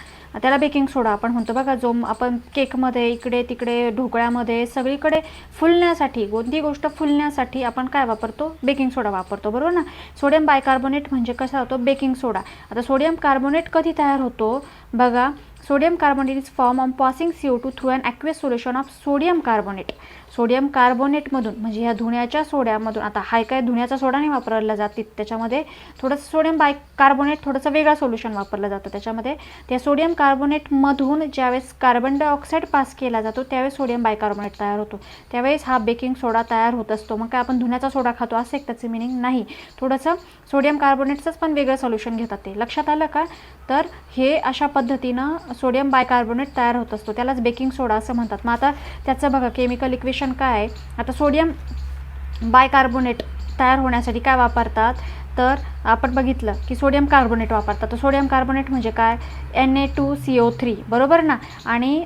त्याला बेकिंग सोडा आपण म्हणतो बघा, जो आपण केकमध्ये इकडे तिकडे ढोकळ्यामध्ये सगळीकडे फुलण्यासाठी, कोणती गोष्ट फुलण्यासाठी आपण काय वापरतो, बेकिंग सोडा वापरतो, बरोबर ना. सोडियम बायकार्बोनेट म्हणजे कसा होतो, बेकिंग सोडा. आता सोडियम कार्बोनेट कधी तयार होतो बघा, sodium carbonate is form on passing CO2 through an aqueous solution of sodium carbonate. Sodium कार्बोनेटमधून म्हणजे ह्या धुण्याच्या सोड्यामधून, आता हा काय धुण्याचा सोडा नाही वापरला जात, त्याच्यामध्ये थोडंसं सोडियम बायकार्बोनेट थोडंसं वेगळं सोल्युशन वापरलं जातं. त्याच्यामध्ये त्या सोडियम कार्बोनेटमधून ज्यावेळेस कार्बन डायऑक्साईड पास केला जातो त्यावेळेस सोडियम बायकार्बोनेट तयार होतो. त्यावेळेस हा बेकिंग सोडा तयार होत असतो. मग काय आपण धुण्याचा सोडा खातो असं एक त्याचं मिनिंग नाही, थोडंसं सोडियम कार्बोनेटचंच पण वेगळं सोल्युशन घेतात ते. लक्षात आलं का. तर हे अशा पद्धतीनं सोडियम बायकार्बोनेट तयार होत असतो, त्यालाच बेकिंग सोडा असं म्हणतात. मग आता त्याचं बघा केमिकल इक्वेशन काय आहे. आता सोडियम बायकार्बोनेट तयार होण्यासाठी काय वापरतात, तर आपण बघितलं की सोडियम कार्बोनेट वापरतात. तर सोडियम कार्बोनेट म्हणजे काय, Na2CO3, बरोबर ना. आणि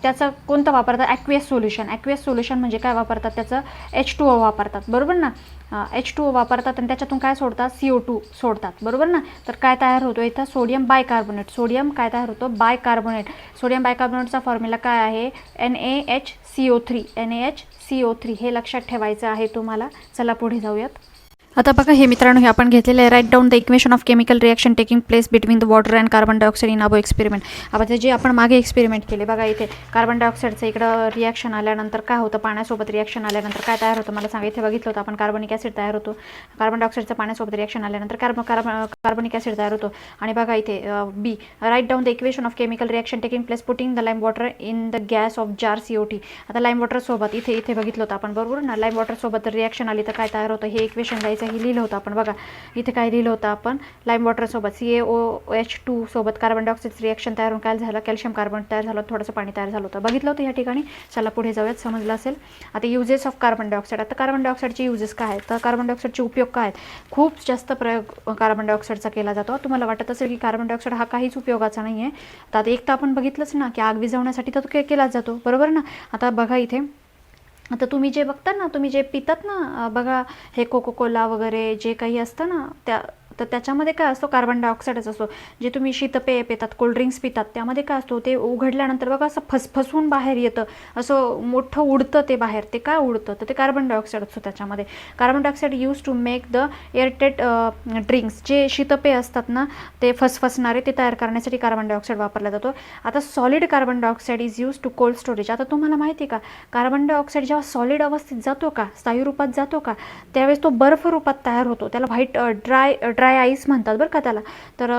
त्याचं कोणतं वापरतात, ॲक्वियस सोल्युशन. ॲक्वियस सोल्युशन म्हणजे काय वापरतात, त्याचं H2O वापरतात, बरोबर ना. H2O वापरतात आणि त्याच्यातून काय सोडतात, CO2 सोडतात, बरोबर ना. तर काय तयार होतो इथं, सोडियम बायकार्बोनेट. सोडियम काय तयार होतो, बायकार्बोनेट. सोडियम बायकार्बोनेटचा फॉर्म्युला काय आहे, NaHCO3. NaHCO3 हे लक्षात ठेवायचं आहे तुम्हाला. चला पुढे जाऊयात. आता बघा हे मित्रांनो, हे आपण घेतलेलं आहे, write down the equation of chemical reaction taking place between the water and carbon dioxide in above experiment. आता जे आपण मागे एक्सपेरिमेंट केले बघा, इथे कार्बन डायऑक्साईडचं इकडं रिॲक्शन आल्यानंतर काय होतं, पाण्यासोबत रिॲक्शन आल्यानंतर काय तयार होतं मला सांगा. इथे बघितलं होतं आपण, कार्बनिक ॲसिड तयार होतो. कार्बन डायऑक्साईडचं पाण्यासोबत रिॲक्शन आल्यानंतर कार्बनिक ॲसिड तयार होतो. आणि बघा इथे B, right down the equation of chemical reaction taking place putting the lime water in the gas of jar CO2. आता लाईम वॉटरसोबत इथे बघितलं होतं आपण, बरोबर ना. लाईम वॉटरसोबत रिॲक्शन आली तर काय तयार होतं, हे इक्वेशन द्यायचं, हे लिहिलं होतं आपण. बघा इथे काय लिहिलं होतं आपण, लाईम वॉटरसोबत CaOH2 सोबत कार्बन डायऑक्साईड रिॲक्शन तयार होऊन काय झालं, कॅल्शियम कार्बन तयार झालं, थोडंसं पाणी तयार झालं होतं, बघितलं होतं या ठिकाणी. चला पुढे जाऊयात, समजलं असेल. आता युजेस ऑफ कार्बन डायऑक्साईड. आता कार्बन डायऑक्साईडचे युजेस काय आहेत, तर कार्बन डायऑक्साईडचे उपयोग काय आहेत. खूप जास्त प्रयोग कार्बन डायऑक्साईडचा केला जातो. तुम्हाला वाटत असेल की कार्बन डायऑक्साईड हा काहीच उपयोगाचा नाही आहे. तर आता एक तर आपण बघितलंच ना की आग विझवण्यासाठी तर तो केला जातो, बरोबर ना. आता बघा इथे, आता तुम्ही जे बघता ना, तुम्ही जे पितात ना बघा, हे कोको कोला वगैरे जे काही असतं ना, तर त्याच्यामध्ये काय असतो, कार्बन डायऑक्साईडच असतो. जे तुम्ही शीतपेय पितात, कोल्ड्रिंक्स पितात, त्यामध्ये काय असतो, ते उघडल्यानंतर बघा असं फसफसून बाहेर येतं, असं मोठं उडतं ते बाहेर. ते काय उडतं, तर ते कार्बन डायऑक्साईड असतो त्याच्यामध्ये. Carbon dioxide use to make the aerated drinks. जे शीतपेय असतात ना ते फसफसणारे, ते तयार करण्यासाठी कार्बन डायऑक्साईड वापरला जातो. आता solid carbon dioxide is use to cold storage. आता तुम्हाला माहिती आहे का, कार्बन डायऑक्साईड जेव्हा सॉलिड अवस्थेत जातो का, स्थायू रूपात जातो का, त्यावेळेस तो बर्फ रूपात तयार होतो. त्याला व्हाईट ड्राय आईस म्हणतात बरं का त्याला. तर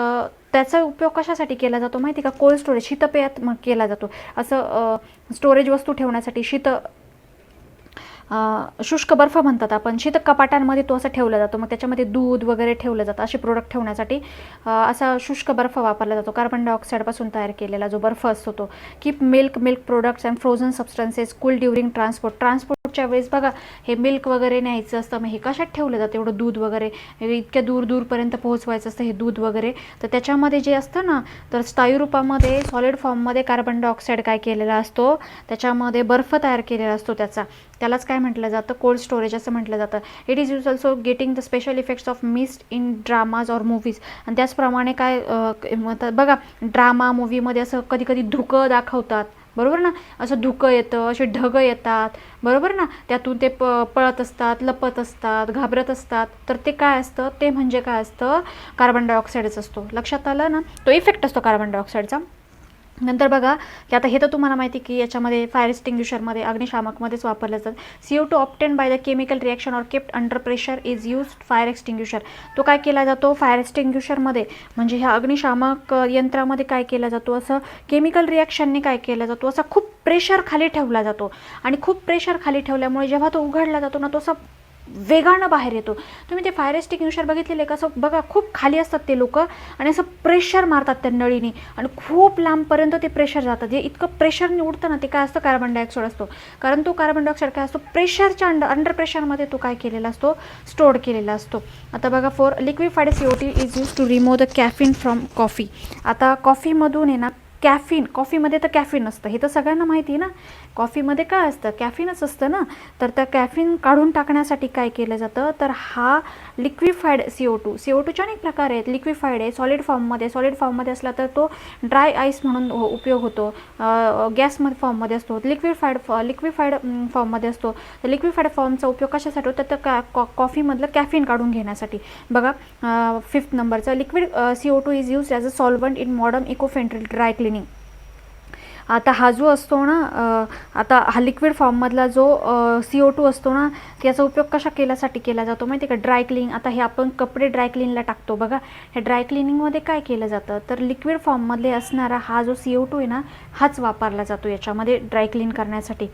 त्याचा उपयोग कशासाठी केला जातो माहिती का, कोल्ड स्टोरेज, शीतपेयात मग केला जातो. असं स्टोरेज वस्तू ठेवण्यासाठी, शुष्क बर्फ म्हणतात आपण, शीतक कपाटांमध्ये तो असा ठेवला जातो. मग त्याच्यामध्ये दूध वगैरे ठेवलं जातं. असे प्रोडक्ट ठेवण्यासाठी असा शुष्क बर्फ वापरला जातो. कार्बन डायऑक्साईडपासून तयार केलेला जो बर्फ असतो तो. Keep milk products and frozen substances cool during ट्रान्सपोर्टच्या वेळेस बघा हे मिल्क वगैरे न्यायचं असतं. मग हे कशात ठेवलं जातं एवढं दूध वगैरे, इतक्या दूरपर्यंत पोहोचवायचं असतं हे दूध वगैरे. तर त्याच्यामध्ये जे असतं ना, तर स्थायू रूपामध्ये सॉलिड फॉर्ममध्ये कार्बन डायऑक्साईड काय केलेला असतो, त्याच्यामध्ये बर्फ तयार केलेला असतो त्यालाच काय म्हटलं जातं, कोल्ड स्टोरेज असं म्हटलं जातं. It is use also getting the special effects of mist in dramas or movies. आणि त्याचप्रमाणे काय बघा ड्रामा मूवीमध्ये असं कधी कधी धुकं दाखवतात, बरोबर ना, असं धुकं येतं, असे ढग येतात, बरोबर ना, त्यातून ते पळत असतात, लपत असतात, घाबरत असतात. तर ते काय असतं, ते म्हणजे काय असतं, कार्बन डायऑक्साईडच असतो. लक्षात आलं ना, तो इफेक्ट असतो कार्बन डायऑक्साईडचा. नंतर बघा की आता हे तर तुम्हाला माहिती की याच्यामध्ये फायर एक्सटिंग्युशरमध्ये अग्निशामकमध्येच वापरलं जातं. CO2 obtain by the chemical reaction or kept under pressure is used fire extinguisher. तो काय केला जातो फायर एक्सटिंग्युशरमध्ये, म्हणजे ह्या अग्निशामक यंत्रामध्ये काय केला जातो, असं केमिकल रिॲक्शनने काय केला जातो, असा खूप प्रेशर खाली ठेवला जातो. आणि खूप प्रेशर खाली ठेवल्यामुळे जेव्हा तो उघडला जातो ना, तो असा वेगानं बाहेर येतो. तुम्ही ते फायर एक्सटिंग्युशर बघितलेले कसं बघा, खूप खाली असतात ते लोक आणि असं प्रेशर मारतात त्या नळीने आणि खूप लांबपर्यंत ते प्रेशर जातं. जे इतकं प्रेशरने उडतं ना, ते काय असतं, कार्बन डायऑक्साईड असतो. कारण तो कार्बन डायऑक्साईड काय असतो, प्रेशरच्या अंडर प्रेशरमध्ये तो काय केलेला असतो, स्टोअर केलेला असतो. आता बघा for liquefied CO2 is use to remove the caffeine from coffee. आता कॉफीमधून आहे ना कॅफिन, कॉफीमध्ये तर कॅफिन असतं, हे तर सगळ्यांना माहिती आहे ना, कॉफीमध्ये काय असतं, कॅफिनच असतं ना. तर त्या कॅफिन काढून टाकण्यासाठी काय केलं जातं, तर हा लिक्विफाईड CO2चे अनेक प्रकार आहेत. लिक्विफाईड आहे, सॉलिड फॉर्ममध्ये असला तर तो ड्राय आईस म्हणून उपयोग होतो, गॅसमध्ये फॉर्ममध्ये असतो. लिक्विफाईड फॉर्ममध्ये असतो. तर लिक्विफाईड फॉर्मचा उपयोग कशासाठी होतो, तर कॉफीमधलं कॅफिन काढून घेण्यासाठी. बघा 5th नंबरचा liquid CO2 is use as a solvent in modern eco friendly dry cleaning. आता हा जो असतो ना, आता हा लिक्विड फॉर्ममधला जो CO2 असतो ना, त्याचा उपयोग कशा केल्यासाठी केला जातो माहिती आहे का, ड्राय क्लिनिंग. आता हे आपण कपडे ड्राय क्लीनला टाकतो बघा, ह्या ड्राय क्लिनिंगमध्ये काय केलं जातं, तर लिक्विड फॉर्ममध्ये असणारा हा जो CO2 आहे ना, हाच वापरला जातो याच्यामध्ये ड्राय क्लीन करण्यासाठी.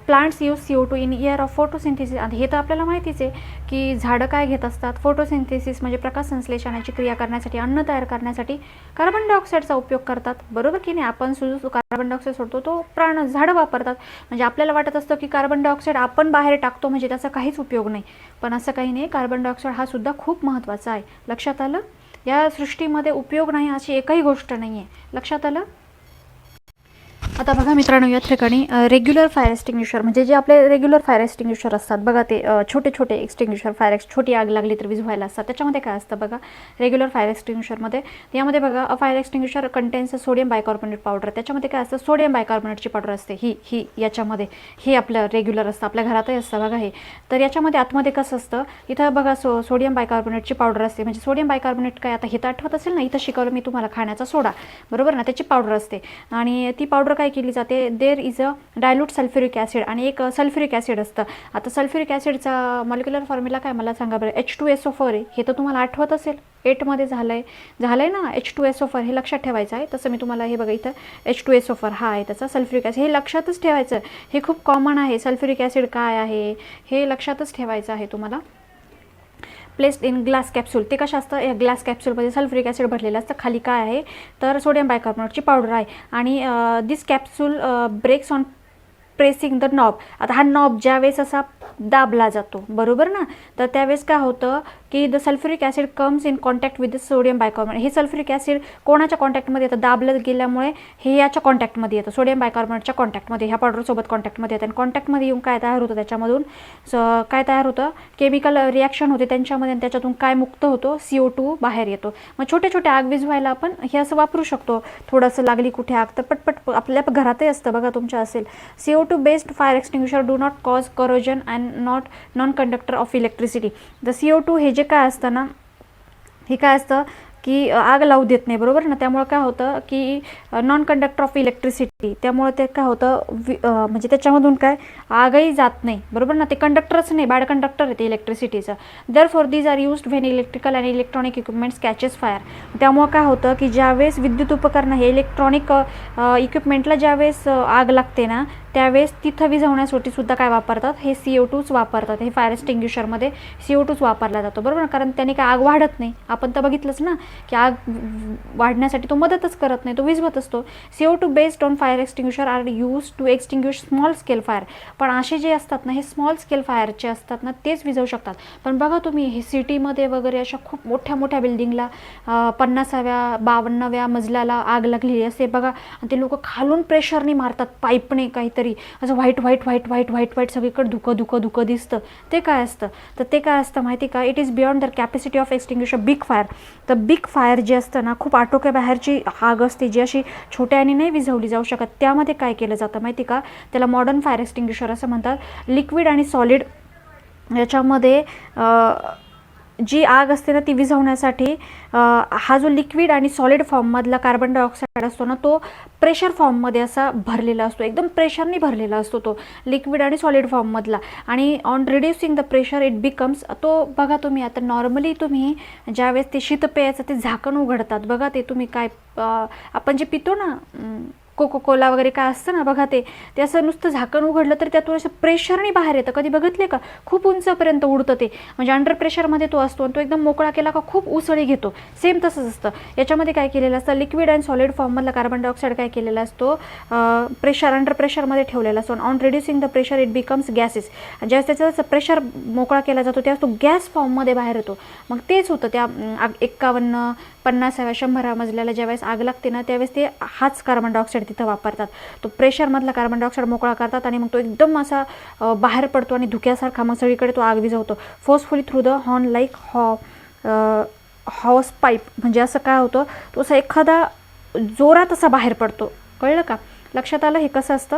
Plants use CO2 in year of photosynthesis. आता हे तर आपल्याला माहितीच आहे की झाडं काय घेत असतात, फोटोसिंथेसिस म्हणजे प्रकाश संश्लेषणाची क्रिया करण्यासाठी, अन्न तयार करण्यासाठी कार्बन डायऑक्साईडचा उपयोग करतात, बरोबर की नाही. आपण जो कार्बन डायऑक्साईड सोडतो तो झाडं वापरतात. म्हणजे आपल्याला वाटत असतं की कार्बन डायऑक्साईड आपण बाहेर टाकतो म्हणजे त्याचा काहीच उपयोग नाही, पण असं काही नाही. कार्बन डायऑक्साईड हा सुद्धा खूप महत्त्वाचा आहे. लक्षात आलं, या सृष्टीमध्ये उपयोग नाही अशी एकही गोष्ट नाही आहे. लक्षात आलं. आता बघा मित्रांनो, या ठिकाणी रेग्युलर फायर एक्सटिंग्युशर म्हणजे जे आपले रेग्युलर फायर एक्सटिंग्युशर असतात बघा, ते छोटे छोटे एक्सटिंग्युशर छोटी आग लागली तर विझवायला असतात. त्याच्यामध्ये काय असतं बघा, रेग्युलर फायर एक्सटिंग्युशरमध्ये यामध्ये बघा fire extinguisher contains sodium bicarbonate powder. त्याच्यामध्ये काय असतं, सोडियम बायकार्बोनेटची पावडर असते. ही याच्यामध्ये हे आपलं रेग्युलर असतं, आपल्या घरातही असतं बघा हे. तर याच्यामध्ये आतमध्ये कसं असतं, इथं बघा सोडियम बायकार्बोनेटची पावडर असते. म्हणजे सोडियम बायकार्बोनेट काय, आता हे तर आठवत असेल ना, इथं शिकवलं मी तुम्हाला खाण्याचा सोडा, बरोबर ना, त्याची पावडर असते. आणि ती पावडर काय केली जाते, there is a dilute sulphuric acid आणि एक सल्फ्युरिक ॲसिड असतं. आता सल्फ्युरिक ॲसिडचा मॉलिक्युलर फॉर्म्युला काय मला सांगा बरं, H2SO4 आहे. हे तर तुम्हाला आठवत असेल, 8मध्ये झालं आहे ना, H2SO4 हे लक्षात ठेवायचं आहे. तसं मी तुम्हाला हे बघा इथं H2SO4 हा आहे त्याचा सल्फ्युरिक ॲसिड, हे लक्षातच ठेवायचं. हे खूप कॉमन आहे, सल्फ्युरिक ॲसिड काय आहे हे लक्षातच ठेवायचं आहे तुम्हाला. प्लेस्ड इन ग्लास कॅप्सूल, ते कशा असतं, या ग्लास कॅप्सूलमध्ये सल्फ्युरिक ॲसिड भरलेलं असतं. खाली काय आहे, तर सोडियम बायकार्बोनेटची पावडर आहे. आणि this capsule breaks on pressing the knob. आता हा नॉब ज्यावेळेस असा दाबला जातो, बरोबर ना, तर त्यावेळेस काय होतं की the sulphuric acid comes in contact with the sodium bicarbonate. हे सल्फ्युरिक ॲसिड कोणाच्या कॉन्टॅक्टमध्ये येतं, दाबलं गेल्यामुळे हे याच्या कॉन्टॅक्टमध्ये येतं, सोडियम बायकार्बोनेटच्या कॉन्टॅक्टमध्ये, ह्या पावडरसोबत कॉन्टॅक्टमध्ये येतं. आणि कॉन्टॅक्टमध्ये येऊन काय तयार होतं, त्याच्यामधून काय तयार होतं, केमिकल रिॲक्शन होते त्यांच्यामध्ये आणि त्याच्यातून काय मुक्त होतो, CO2 बाहेर येतो. मग छोटे छोटे आग विझवायला आपण हे असं वापरू शकतो. थोडंसं लागली कुठे आग तर पटपट आपल्या घरातही असतं बघा, तुमच्या असेल. CO2 based fire extinguisher do not cause corrosion and non conductor of electricity. The CO2 हे जे काय असतं ना, हे काय असतं की आग लावू देत नाही, बरोबर ना. त्यामुळे काय होतं की नॉन कंडक्टर ऑफ इलेक्ट्रिसिटी त्यामुळे ते काय होतं म्हणजे त्याच्यामधून काय आगही जात नाही, बरोबर ना. ते कंडक्टरच नाही, बॅड कंडक्टर आहे ते इलेक्ट्रिसिटीचं. Therefore these are used when electrical and electronic equipments catches fire. त्यामुळे काय होतं की ज्यावेळेस विद्युत उपकरणं हे इलेक्ट्रॉनिक इक्विपमेंटला ज्यावेळेस आग लागते ना, त्यावेळेस तिथं विझवण्यासाठी सुद्धा काय वापरतात, हे CO2च वापरतात. हे फायर एक्सटिंग्विशरमध्ये CO2च वापरला जातो, बरोबर ना. कारण त्याने काय आग वाढत नाही. आपण तर बघितलंच ना की आग वाढण्यासाठी तो मदतच करत नाही, तो विझवत असतो. CO2 based on fire extinguisher are use to extinguish small scale fire. पण असे जे असतात ना, हे स्मॉल स्केल फायरचे असतात ना, तेच विझवू शकतात. पण बघा तुम्ही, हे सिटीमध्ये वगैरे अशा खूप मोठ्या मोठ्या बिल्डिंगला 50व्या 52व्या मजल्याला आग लागलेली असते बघा. आणि ते लोक खालून प्रेशरने मारतात, पाईपने काहीतरी असं white white white white white white सगळीकडे धुकं धुकं धुकं दिसतं. ते काय असतं, तर ते काय असतं माहिती का, इट इज बियॉन्ड दर capacity of extinguish a big fire. तर बिग फायर जे असतं ना, खूप आटोक्याबाहेरची आग असते जी अशी छोट्याने नाही विझवली जाऊ शकत. त्यामध्ये काय केलं जातं माहिती का, त्याला मॉडर्न फायर एक्सटिंग्विशर असं म्हणतात. लिक्विड आणि सॉलिड याच्यामध्ये जी आग असते ना ती विझवण्यासाठी हा जो लिक्विड आणि सॉलिड फॉर्ममधला कार्बन डायऑक्साईड असतो ना, तो प्रेशर फॉर्ममध्ये असा भरलेला असतो, एकदम प्रेशरने भरलेला असतो तो लिक्विड आणि सॉलिड फॉर्ममधला. आणि on reducing the pressure it becomes, तो बघा तुम्ही आता नॉर्मली तुम्ही ज्यावेळेस ते शीतपेयाचं ते झाकण उघडतात बघा, ते तुम्ही काय आपण जे पितो ना कोको कोला वगैरे काय असतं ना बघा, ते असं नुसतं झाकण उघडलं तर त्यातून असं प्रेशरने बाहेर येतं. कधी बघितले का, खूप उंचपर्यंत उडतं ते, म्हणजे अंडर प्रेशरमध्ये तो असतो आणि तो एकदम मोकळा केला का खूप उसळी घेतो. सेम तसंच असतं याच्यामध्ये. काय केलेलं असतं, लिक्विड अँड सॉलिड फॉर्ममधला कार्बन डायऑक्साईड काय केलेला असतो, प्रेशर अंडर प्रेशरमध्ये ठेवलेला असतो. On reducing the pressure it becomes gases. ज्यावेळेस त्याचा प्रेशर मोकळा केला जातो त्यावेळेस तो गॅस फॉर्ममध्ये बाहेर येतो. मग तेच होतं त्या 51, 50व्या 100व्या मजल्याला ज्यावेळेस आग लागते ना, त्यावेळेस ते हाच कार्बन डायऑक्साईड तिथं वापरतात. तो प्रेशरमधला कार्बन डायऑक्साईड मोकळा करतात आणि मग तो एकदम असा बाहेर पडतो आणि धुक्यासारखा मग सगळीकडे तो आग विझवतो. Forcefully through the horn like horse pipe. म्हणजे असं काय होतं, तो असा एखादा जोरात असा बाहेर पडतो. कळलं का, लक्षात आलं हे कसं असतं.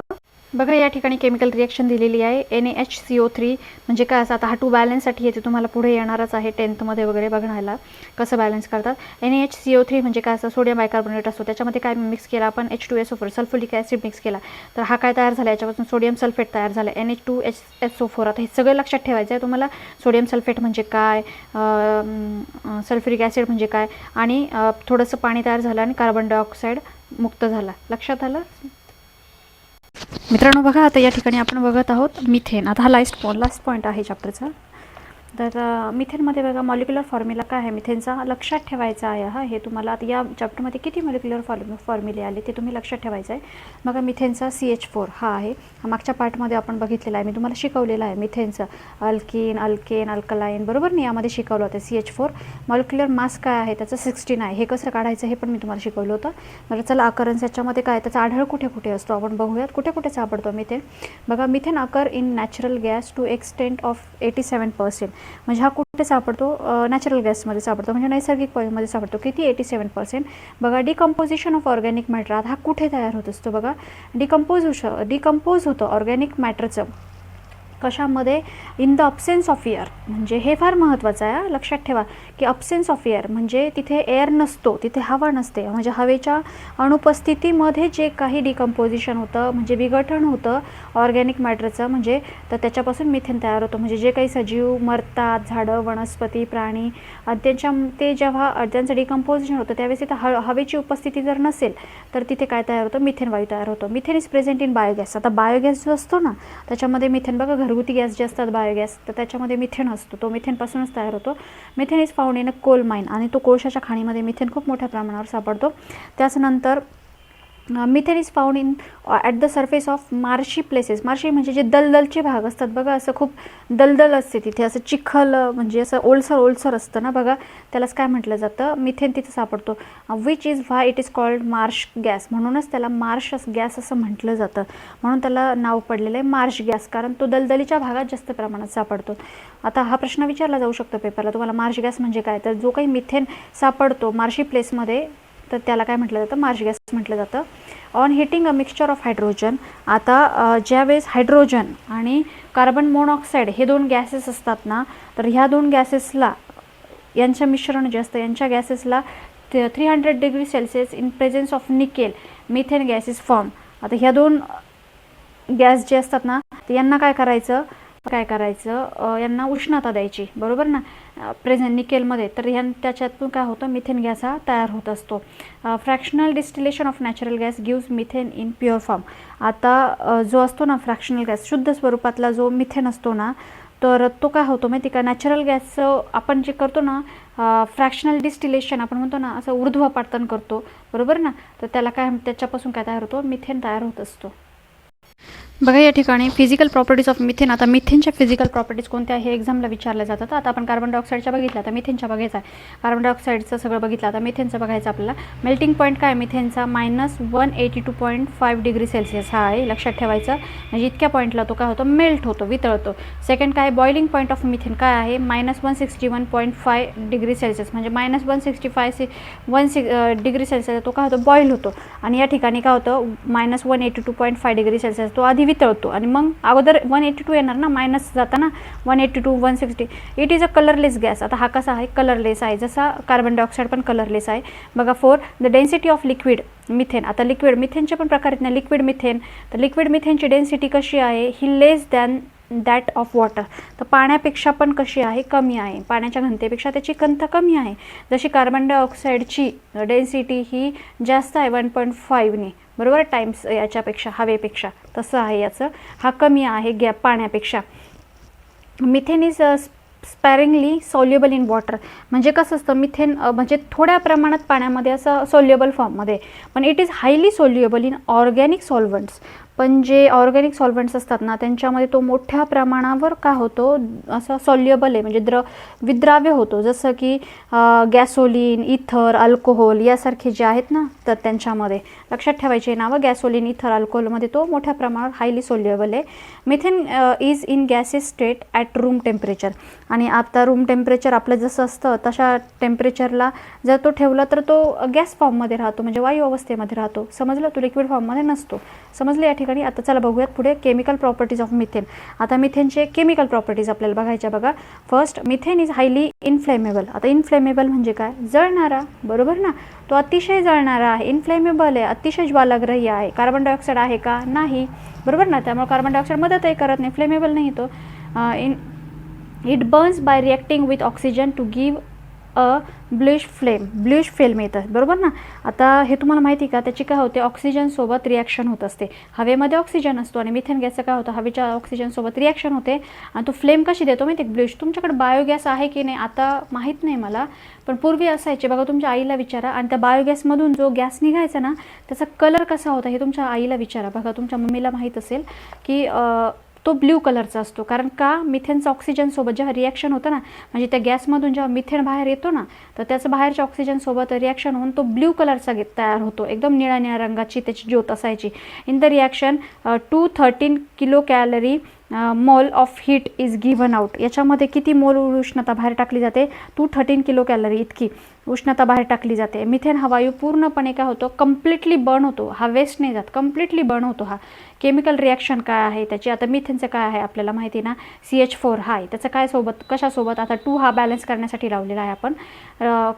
बघा या ठिकाणी केमिकल रिॲक्शन दिलेली आहे. NaHCO3 म्हणजे काय असं, आता हा टू बॅलन्ससाठी येते, तुम्हाला पुढे येणारच आहे 10th वगैरे बघण्याला कसं बॅलन्स करतात. NaHCO3 म्हणजे काय असं, सोडियम बायकार्बोनेट असतो, त्याच्यामध्ये काय मिक्स केला आपण, H2SO4 सल्फ्युरिक ॲसिड मिक्स केला, तर हा काय तयार झाला, याच्यापासून सोडियम सल्फेट तयार झाला, NH2SO4. आता हे सगळं लक्षात ठेवायचं आहे तुम्हाला. सोडियम सल्फेट म्हणजे काय, सल्फ्युरिक ॲसिड म्हणजे काय, आणि थोडंसं पाणी तयार झालं आणि कार्बन डायऑक्साईड मुक्त झाला. लक्षात आलं मित्रांनो. बघा आता या ठिकाणी आपण बघत आहोत मिथेन. आता हा लास्ट पॉईंट आहे चॅप्टरचा. तर मिथेनमध्ये बघा मॉलिक्युलर फॉर्म्युला काय आहे मिथेनचा, लक्षात ठेवायचा आहे. हा हे तुम्हाला आता या चॅप्टरमध्ये किती मॉलिक्युलर फॉर्म्युले आले ते तुम्ही लक्षात ठेवायचं आहे. बघा मिथेनचा CH4 हा आहे, मागच्या पार्टमध्ये आपण बघितलेला आहे, मी तुम्हाला शिकवलेलं आहे मिथेनचं अल्कीन, अल्केन, अल्कलाईन, बरोबर नाही, यामध्ये शिकवलं होतं. CH4 मॉलिक्युलर मास काय आहे त्याचं 16 आहे. हे कसं काढायचं हे पण मी तुम्हाला शिकवलं होतं. बरं चला, अकरन्स याच्यामध्ये काय, त्याचा आढळ कुठे कुठे असतो आपण बघूयात. कुठे कुठे सापडतो मिथेन. बघा methane occur in natural gas to extent of 87%. म्हणजे हा कुठे सापडतो, नॅचरल गॅसमध्ये सापडतो, म्हणजे नैसर्गिक वायूमध्ये सापडतो. किती, 87%. बघा डिकम्पोजिशन ऑफ ऑर्गॅनिक मॅटर, हा कुठे तयार होत असतो बघा, डिकम्पोज होतं ऑर्गॅनिक मॅटरचं कशामध्ये, in the absence of air. म्हणजे हे फार महत्त्वाचं आहे, लक्षात ठेवा की अब्सेन्स ऑफ एअर म्हणजे तिथे एअर नसतो, तिथे हवा नसते, म्हणजे हवेच्या अनुपस्थितीमध्ये जे काही डिकम्पोजिशन होतं म्हणजे विघटन होतं ऑर्गॅनिक मॅटरचं, म्हणजे तर त्याच्यापासून मिथेन तयार होतं. म्हणजे जे काही सजीव मरतात, झाडं, वनस्पती, प्राणी, ते जेव्हा त्यांचं डिकम्पोजिशन होतं त्यावेळेस तिथं हवेची उपस्थिती जर नसेल तर तिथे काय तयार होतं, मिथेन वायू तयार होतो. Methane is present in biogas. आता बायोगॅस जो असतो ना त्याच्यामध्ये मिथेन, बघा घरगुती गॅस जे असतात बायोगॅस, तर त्याच्यामध्ये मिथेन असतो, तो मिथेनपासूनच तयार होतो. Methane is found in a coal mine, आणि तो कोळशाच्या खाणीमध्ये मिथेन खूप मोठ्या प्रमाणावर सापडतो. त्याच्यानंतर methane is found in at the surface of marshy places. Marshy म्हणजे जे दलदलचे भाग असतात बघा, असं खूप दलदल असते तिथे, असं चिखल म्हणजे असं ओलसर असतं ना बघा, त्यालाच काय म्हटलं जातं, मिथेन तिथे सापडतो. Which is why it is called marsh gas. म्हणूनच त्याला मार्श गॅस असं म्हटलं जातं, म्हणून त्याला नाव पडलेलं आहे मार्श गॅस, कारण तो दलदलीच्या भागात जास्त प्रमाणात सापडतो. आता हा प्रश्न विचारला जाऊ शकतो पेपरला तुम्हाला, मार्श गॅस म्हणजे काय, तर जो काही मिथेन सापडतो मार्शी प्लेसमध्ये तर त्याला काय म्हटलं जातं, मार्श गॅस म्हटलं जातं. On hitting a mixture of hydrogen. आता ज्यावेळेस हायड्रोजन आणि कार्बन मोनॉक्साईड हे दोन गॅसेस असतात ना, तर ह्या दोन गॅसेसला यांचं मिश्रण जे असतं, यांच्या गॅसेसला 300 degree Celsius in presence of nickel methane gas is form. आता ह्या दोन गॅस जे असतात ना ते यांना काय करायचं यांना उष्णता द्यायची, बरोबर ना, प्रेझेंट निकेलमध्ये. तर त्याच्यातून काय होतं, मिथेन गॅस हा तयार होत असतो. Fractional distillation of natural gas gives methane in pure form. आता जो असतो ना फ्रॅक्शनल गॅस, शुद्ध स्वरूपातला जो मिथेन असतो ना, तर तो काय होतो माहिती का, नॅचरल गॅसचं आपण जे करतो ना फ्रॅक्शनल डिस्टिलेशन आपण म्हणतो ना, असं ऊर्ध्वपातन करतो, बरोबर ना, तर त्याला काय, त्याच्यापासून काय तयार होतो, मिथेन तयार होत असतो. बघा या ठिकाणी फिजिकल प्रॉपर्टीज ऑफ मिथेन. आता मिथेनच्या फिजिकल प्रॉपर्टीज कोणत्या हे एक्झामला विचारल्या जातात. आता आपण कार्बन डायऑक्साईडच्या बघितल्या, आता मिथेनच्या बघायचं आहे. कार्बन डायऑक्साईडचं सगळं बघितलं, आता मिथेनचं बघायचं आपल्याला. मेल्टिंग पॉईंट काय मिथेनचा, -182.5 डिग्री सेल्सिअस हा आहे, लक्षात ठेवायचं. म्हणजे इतक्या पॉईंटला तो काय होतो, मेल्ट होतो, वितळतो. सेकंड काय, बॉइलिंग पॉईंट ऑफ मिथेन काय आहे, -161.5 डिग्री सेल्सिअस, म्हणजे -165 डिग्री सेल्सिअस तो काय होतो, बॉईल होतो. आणि या ठिकाणी काय होतं, -182.5 डिग्री सेल्सिअस तो आधी वितळतो आणि मग अगोदर 182 येणार ना, मायनस जाताना 182 160. It is a colourless gas. आता हा कसा आहे, कलरलेस आहे, जसा कार्बन डायऑक्साईड पण कलरलेस आहे. बघा 4 the density of liquid methane. आता लिक्विड मिथेनचे पण प्रकार आहेत ना, लिक्विड मिथेन. तर लिक्विड मिथेनची डेन्सिटी कशी आहे, ही लेस दॅन दॅट ऑफ वॉटर. तर पाण्यापेक्षा पण कशी आहे, कमी आहे, पाण्याच्या घनतेपेक्षा त्याची घनता कमी आहे. जशी कार्बन डायऑक्साईडची डेन्सिटी ही जास्त आहे 1.5ने, बरोबर, टाइम्स याच्यापेक्षा, हवेपेक्षा, तसं आहे याचं, हा कमी आहे पाण्यापेक्षा. Methane is sparingly soluble in water. म्हणजे कसं असतं, मिथेन म्हणजे थोड्या प्रमाणात पाण्यामध्ये असं सोल्युबल फॉर्ममध्ये, पण it is highly soluble in organic solvents. पण जे ऑर्गॅनिक सॉल्व्हंट्स असतात ना त्यांच्यामध्ये तो मोठ्या प्रमाणावर काय होतो, असं सॉल्युबल आहे, म्हणजे विद्राव्य होतो. जसं की गॅसोलिन, इथर, अल्कोहोल यासारखे जे आहेत ना, तर त्यांच्यामध्ये लक्षात ठेवायचे नावं, गॅसोलिन, इथर, अल्कोहोलमध्ये तो मोठ्या प्रमाणात हायली सोल्युबल आहे. Methane is in gases state at room temperature. आणि आता रूम टेम्परेचर आपलं जसं असतं तशा टेम्परेचरला जर तो ठेवला तर तो गॅस फॉर्ममध्ये राहतो, म्हणजे वायू अवस्थेमध्ये राहतो, समजलं, तो लिक्विड फॉर्ममध्ये नसतो, समजलं या ठिकाणी. आता चला बघूयात पुढे केमिकल प्रॉपर्टीज ऑफ मिथेन. आता मिथेनचे केमिकल प्रॉपर्टीज आपल्याला बघायच्या. बघा first, methane is highly inflammable. आता इनफ्लेमेबल म्हणजे काय, जळणारा, बरोबर ना, तो अतिशय जळणारा आहे, इनफ्लेमेबल आहे, अतिशय ज्वालाग्राही आहे. कार्बन डायऑक्साईड आहे का, नाही, बरोबर ना, त्यामुळे कार्बन डायऑक्साईड मदतही करत नाही, फ्लेमेबल नाही तो. It burns by reacting with oxygen to give a bluish flame येतं, बरोबर ना. आता हे तुम्हाला माहिती का, त्याची काय होते, ऑक्सिजनसोबत रिॲक्शन होत असते. हवेमध्ये ऑक्सिजन असतो आणि मिथेन गॅसचं काय होतं, हवेच्या ऑक्सिजनसोबत रिॲक्शन होते आणि तो फ्लेम कशी देतो माहिती, ब्लूइश. तुमच्याकडे बायोगॅस आहे की नाही आता माहीत नाही मला, पण पूर्वी असायचे बघा, तुमच्या आईला विचारा. आणि त्या बायोगॅसमधून जो गॅस निघायचा ना त्याचा कलर कसा होता हे तुमच्या आईला विचारा. बघा तुमच्या मम्मीला माहीत असेल की तो ब्ल्यू कलरचा असतो. कारण का, मिथेनचं ऑक्सिजनसोबत जेव्हा रिॲक्शन होतं ना, म्हणजे त्या गॅसमधून जेव्हा मिथेन बाहेर येतो ना, तर त्याचं बाहेरच्या ऑक्सिजनसोबत रिॲक्शन होऊन तो ब्ल्यू कलरचा तयार होतो, एकदम निळ्या निळ्या रंगाची त्याची ज्योत असायची. In the reaction 213 kilo calorie mole of heat is given out. याच्यामध्ये किती मोल उष्णता बाहेर टाकली जाते, 213 किलो कॅलरी इतकी उष्णता बाहेर टाकली जाते. मिथेन हा वायू पूर्णपणे काय होतो, कम्प्लिटली बर्न होतो, हा वेस्ट नाही जात, कम्प्लिटली बर्न होतो. हा केमिकल रिॲक्शन काय आहे त्याची, आता मिथेनचं काय आहे आपल्याला माहिती ना, CH4 हा आहे, त्याचं काय सोबत, कशासोबत, आता 2 हा बॅलन्स करण्यासाठी लावलेला आहे आपण.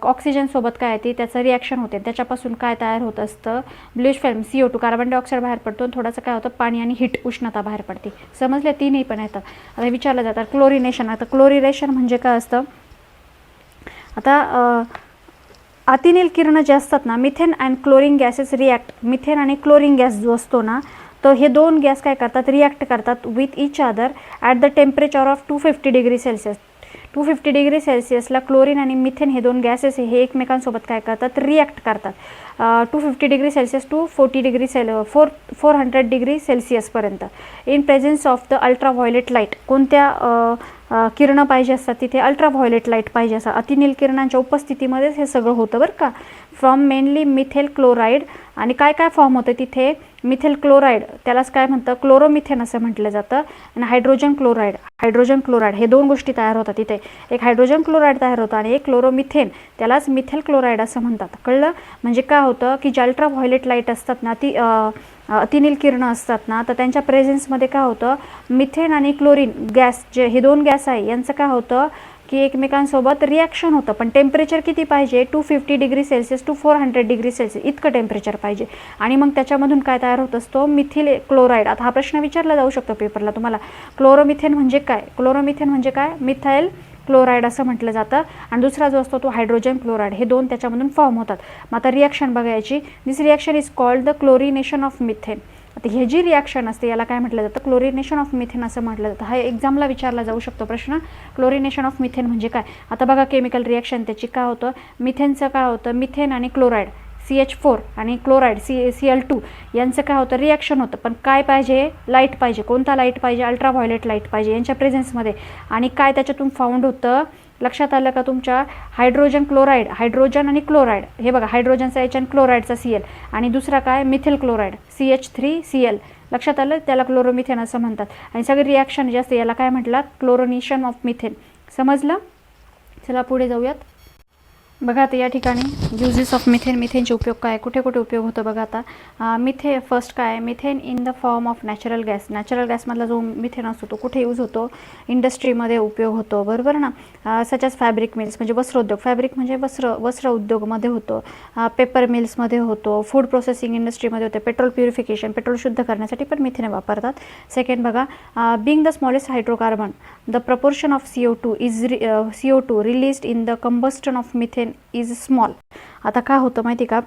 ऑक्सिजनसोबत काय आहे त्याचं रिॲक्शन होते, त्याच्यापासून काय तयार होत असतं, bluish film, CO2 carbon dioxide बाहेर पडतो, थोडंसं काय होतं, पाणी आणि हीट उष्णता बाहेर पडते, समजले, तीनही पण येतात. आता विचारलं जातात क्लोरिनेशन. आता क्लोरिनेशन म्हणजे काय असतं, आता अतिनील किरणं जे असतात ना, methane and chlorine gases react. Methane आणि क्लोरीन गॅस जो असतो ना, तर हे दोन गॅस काय करतात, रिॲक्ट करतात with each other at the temperature of 250 degree Celsius. 250 degree सेल्सिअसला क्लोरीन आणि मिथेन हे दोन गॅसेस हे एकमेकांसोबत काय करतात, रिॲक्ट करतात. 250 डिग्री सेल्सिअस टू 400 डिग्री सेल्सिअसपर्यंत. In presence of the ultraviolet light. कोणत्या किरणं पाहिजे असतात तिथे, अल्ट्राव्हायोलेट लाईट पाहिजे असतात. अतिनील किरणांच्या उपस्थितीमध्येच हे सगळं होतं बरं का. From mainly methyl chloride. आणि काय काय फॉर्म होतं तिथे, मिथेल क्लोराईड त्यालाच काय म्हणतं, क्लोरोमिथेन असं म्हटलं जातं. आणि हायड्रोजन क्लोराईड हे दोन गोष्टी तयार होतात तिथे. एक हायड्रोजन क्लोराईड तयार होतं आणि एक क्लोरोमिथेन, त्यालाच मिथेल क्लोराईड असं म्हणतात, कळलं. म्हणजे काय होतं की जे अल्ट्राव्हायोलेट लाईट असतात ना, ती अतिनील किरणं असतात ना, तर त्यांच्या प्रेझेन्समध्ये काय होतं, मिथेन आणि क्लोरीन गॅस जे हे दोन गॅस आहे यांचं काय होतं की एकमेकांसोबत रिॲक्शन होतं, पण टेम्परेचर किती पाहिजे, 250 degree Celsius to 400 degree Celsius इतकं टेम्परेचर पाहिजे. आणि मग त्याच्यामधून काय तयार होत असतो, मिथिल क्लोराईड. आता हा प्रश्न विचारला जाऊ शकतो पेपरला तुम्हाला, क्लोरोमिथेन म्हणजे काय, क्लोरोमिथेन म्हणजे काय, मिथाईल क्लोराईड असं म्हटलं जातं. आणि दुसरा जो असतो तो हायड्रोजन क्लोराईड. हे दोन त्याच्यामधून फॉर्म होतात. मग आता रिॲक्शन बघायची. This reaction is called the chlorination of methane. आता हे जी रिॲक्शन असते याला काय म्हटलं जातं, क्लोरिनेशन ऑफ मिथेन असं म्हटलं जातं. हा एक्झामला विचारला जाऊ शकतो प्रश्न, क्लोरिनेशन ऑफ मिथेन म्हणजे काय. आता बघा केमिकल रिॲक्शन त्याची काय होतं, मिथेनचं काय होतं, मिथेन आणि क्लोराईड CH4 आणि क्लोराईड Cl2 यांचं काय होतं, रिॲक्शन होतं. पण काय पाहिजे, लाईट पाहिजे. कोणता लाईट पाहिजे, अल्ट्राव्हायोलेट लाईट पाहिजे यांच्या प्रेझेन्समध्ये. आणि काय त्याच्यातून फाउंड होतं, लक्षात आलं का तुमच्या, हायड्रोजन क्लोराईड, हायड्रोजन आणि क्लोराईड. हे बघा हायड्रोजनचा H आणि क्लोराईडचा Cl. आणि दुसरा काय, मिथिल क्लोराईड CH3Cl. लक्षात आलं, त्याला क्लोरोमिथेन असं म्हणतात. आणि सगळी रिॲक्शन जे असते याला काय म्हटलं, क्लोरोनेशन ऑफ मिथेन. समजलं. चला पुढे जाऊयात. बघा आता या ठिकाणी युजेस ऑफ मिथेन, मिथेनचे उपयोग काय, कुठे कुठे उपयोग होतो बघा. आता फर्स्ट काय, methane in the form of natural gas. Natural गॅसमधला जो मिथेन असतो तो कुठे यूज होतो, इंडस्ट्रीमध्ये उपयोग होतो, बरोबर ना. सच ॲज फॅब्रिक मिल्स म्हणजे वस्त्रोद्योग, फॅब्रिक म्हणजे वस्त्र उद्योगमध्ये होतो, पेपर मिल्समध्ये होतो, फूड प्रोसेसिंग इंडस्ट्रीमध्ये होते, पेट्रोल प्युरिफिकेशन, पेट्रोल शुद्ध करण्यासाठी पण मिथेन वापरतात. सेकंड बघा, being the smallest hydrocarbon, the proportion of CO2 released in the combustion of methane is small. आता काय होतं माहिती का,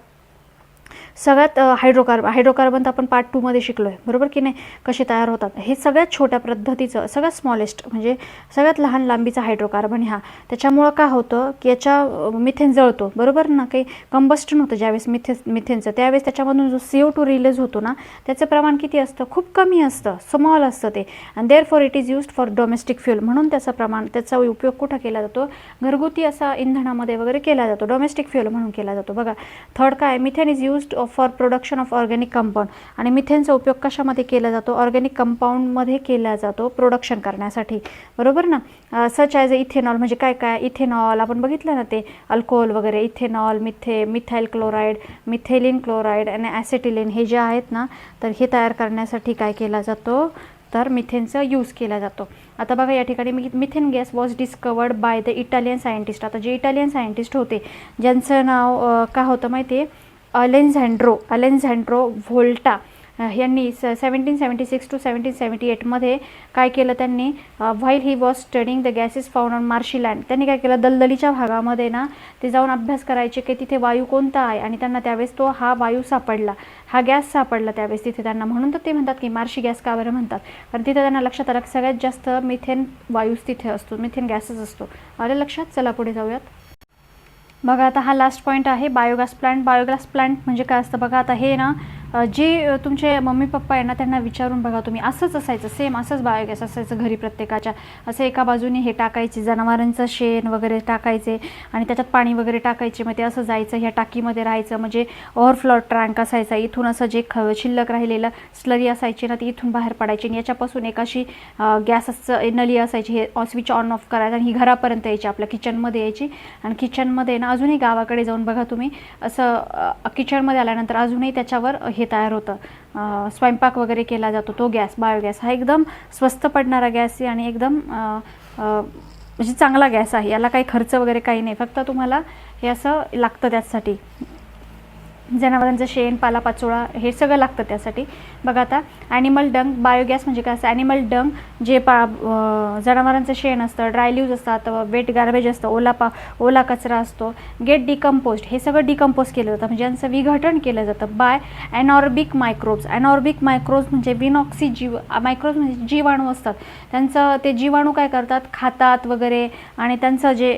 सगळ्यात हायड्रोकार्बन तर आपण पार्ट 2 मध्ये शिकलो आहे, बरोबर की नाही, कसे तयार होतात. हे सगळ्यात छोट्या पद्धतीचं, सगळ्यात स्मॉलेस्ट म्हणजे सगळ्यात लहान लांबीचा हायड्रोकार्बन ह्या. त्याच्यामुळं काय होतं की याच्या मिथेन जळतो, बरोबर ना, काही कंबस्टन होतं ज्यावेळेस मिथेनचं, त्यावेळेस त्याच्यामधून जो CO2 रिलीज होतो ना त्याचं प्रमाण किती असतं, खूप कमी असतं, स्मॉल असतं ते. आणि therefore it is used for domestic fuel. म्हणून त्याचा उपयोग कुठं केला जातो, घरगुती असा इंधनामध्ये वगैरे केला जातो, डोमेस्टिक फ्युल म्हणून केला जातो. बघा थर्ड काय, methane is used for production of organic compound. आणि मिथेनचा उपयोग कशामध्ये केला जातो, ऑर्गॅनिक कंपाऊंडमध्ये केला जातो प्रोडक्शन करण्यासाठी, बरोबर ना. सच ॲज इथेनॉल म्हणजे काय काय, इथेनॉल आपण बघितलं ना, ते अल्कोहोल वगैरे, इथेनॉल, मिथाईल क्लोराईड, मिथेलिन क्लोराईड आणि ॲसेटिलिन हे जे आहेत ना, तर हे तयार करण्यासाठी काय केला जातो, तर मिथेनचा यूज केला जातो. आता बघा या ठिकाणी methane gas was discovered by the Italian scientist. आता जे इटालियन सायंटिस्ट होते ज्यांचं नाव काय होतं माहिती आहे, अलेक्झांड्रो व्होल्टा यांनी 1776 to 1778 मध्ये काय केलं त्यांनी, while he was studying the gases found on marshy land. त्यांनी काय केलं, दलदलीच्या भागामध्ये ना ते जाऊन अभ्यास करायचे की तिथे वायू कोणता आहे. आणि त्यांना त्यावेळेस तो हा वायू सापडला, हा गॅस सापडला त्यावेळेस तिथे त्यांना. म्हणून तर ते म्हणतात की मार्शी गॅस का बरं म्हणतात, कारण तिथे त्यांना लक्षात आलं सगळ्यात जास्त मिथेन वायूच तिथे असतो, मिथेन गॅसच असतो. आलं लक्षात. चला पुढे जाऊयात. बघा आता हा लास्ट पॉईंट आहे, बायोगॅस प्लांट. बायोगॅस प्लांट म्हणजे काय असतं बघा. आता हे ना जे तुमचे मम्मी पप्पा आहे ना त्यांना विचारून बघा तुम्ही, असंच असायचं, सेम असंच बायोगॅस असायचं घरी प्रत्येकाच्या. असं एका बाजूने हे टाकायचे, जनावरांचं शेण वगैरे टाकायचे आणि त्याच्यात पाणी वगैरे टाकायचे, मग ते असं जायचं ह्या टाकीमध्ये राहायचं. म्हणजे ओव्हरफ्लो टँक असायचा, इथून असं जे शिल्लक राहिलेलं स्लरी असायची ना ती इथून बाहेर पडायची. आणि याच्यापासून एक अशी गॅसचं नली असायची, हे स्विच ऑन ऑफ करायचं आणि ही घरापर्यंत यायची, आपल्या किचनमध्ये यायची. आणि किचनमध्ये ना अजूनही गावाकडे जाऊन बघा तुम्ही, असं किचनमध्ये आल्यानंतर अजूनही त्याच्यावर हे तयार होतं, स्वयंपाक वगैरे केला जातो तो गॅस. बायोगॅस हा एकदम स्वस्त पडणारा गॅस आहे आणि एकदम म्हणजे चांगला गॅस आहे. याला काही खर्च वगैरे काही नाही, फक्त तुम्हाला हे असं लागतं त्यासाठी, जनावरांचं शेण, पालापाचोळा हे सगळं लागतं त्यासाठी. बघा आता ॲनिमल डंग. बायोगॅस म्हणजे काय असं, ॲनिमल डंग जे जनावरांचं शेण असतं, ड्राय लिव्ज असतात, वेट गार्बेज असतं, ओला कचरा असतो, गेट डिकम्पोज्ड, हे सगळं डिकम्पोज केलं जातं म्हणजे यांचं विघटन केलं जातं बाय ॲनॉर्बिक मायक्रोब्स. ॲनॉर्बिक मायक्रोब्स म्हणजे विनॉक्सी मायक्रोब्स म्हणजे जीवाणू असतात, त्यांचं ते जीवाणू काय करतात, खातात वगैरे आणि त्यांचं जे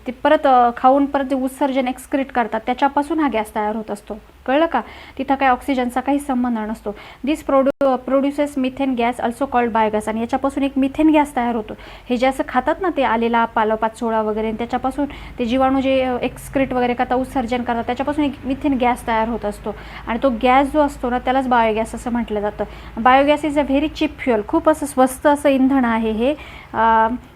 ते परत खाऊन परत जे उत्सर्जन एक्सक्रीट करतात त्याच्यापासून हा गॅस तयार होत असतो. कळलं का. तिथं काय ऑक्सिजनचा काही संबंध नसतो. This produces methane gas also called biogas. आणि याच्यापासून एक मिथेन गॅस तयार होतो. हे जे असं खातात ना ते आलेला पाचोळा वगैरे, त्याच्यापासून ते जीवाणू जे एक्सक्रीट वगैरे करतात, उत्सर्जन करतात, त्याच्यापासून एक मिथेन गॅस तयार होत असतो. आणि तो गॅस जो असतो ना त्यालाच बायोगॅस असं म्हटलं जातं. Biogas is a very cheap fuel. खूप असं स्वस्त असं इंधन आहे हे.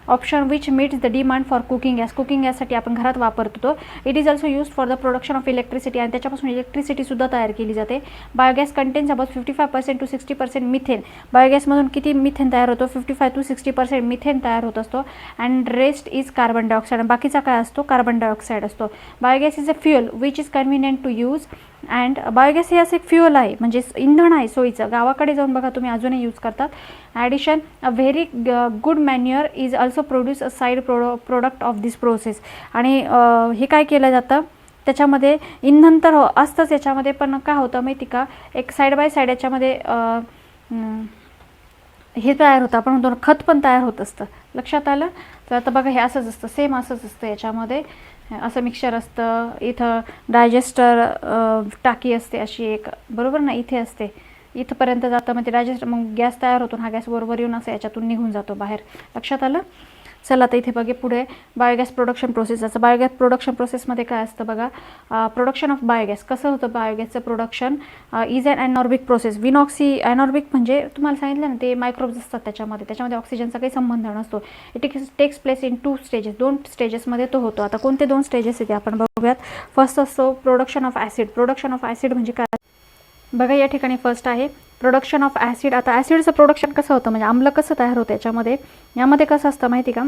Option which meets the demand for cooking gas. Cooking गॅससाठी आपण घरात वापरतो तो. It is also use for the production of electricity. आणि त्याच्यापासून इलेक्ट्रिसिटी इलेक्ट्रिसिटीसुद्धा तयार केली जाते. Biogas contains about 55% to 60% methane. बायोगॅसमधून किती मिथेन तयार होतो? 55 to 60% मिथेन तयार होत असतो. And rest is carbon dioxide. बाकीचा काय असतो? कार्बन डायऑक्साईड असतो. Biogas is a fuel which is convenient to use. And biogas हे असं एक फ्युअल आहे, म्हणजे इंधन आहे सोयीचं. गावाकडे जाऊन बघा तुम्ही अजूनही यूज करतात. Addition a very good manure is also produce a side product of this process. आणि हे काय केलं जातं त्याच्यामध्ये? इंधन तर असतंच याच्यामध्ये, पण काय होतं माहिती का, एक साईड बाय साईड याच्यामध्ये हे तयार होतं, आपण म्हणतो खत पण तयार होत असतं. लक्षात आलं? तर आता बघा हे असंच असतं, सेम असंच असतं. याच्यामध्ये असं मिक्सचर असतं. इथं डायजेस्टर टाकी असते अशी एक, बरोबर ना, इथे असते, इथंपर्यंत जातं. मग ते डायजेस्टर, मग गॅस तयार होतो. हा गॅस बरोबर येऊन असं याच्यातून निघून जातो बाहेर. लक्षात आलं? चला आता इथे बघे पुढे बायोगॅस प्रोडक्शन प्रोसेसचं. बायोगॅस प्रोडक्शन प्रोसेसमध्ये काय असतं बघा, प्रोडक्शन ऑफ बायोगॅस. कसं होतं बायोगॅसचं production? Is an anaerobic process. विनॉक्सी ॲनॉर्बिक म्हणजे तुम्हाला सांगितलं ना, ते मायक्रोब्स असतात त्याच्यामध्ये ऑक्सिजनचा काही संबंध नसतो. It takes place in 2 stages. 2 स्टेजेसमध्ये तो होतो. आता कोणते 2 स्टेजेस आहेत ते आपण बघूयात. फर्स्ट असतो production of acid. Production of acid म्हणजे काय बघा, या ठिकाणी फर्स्ट आहे प्रोडक्शन ऑफ ॲसिड. आता ॲसिडचं प्रोडक्शन कसं होतं, म्हणजे आम्ल कसं तयार होतं यामध्ये कसं असतं माहिती का,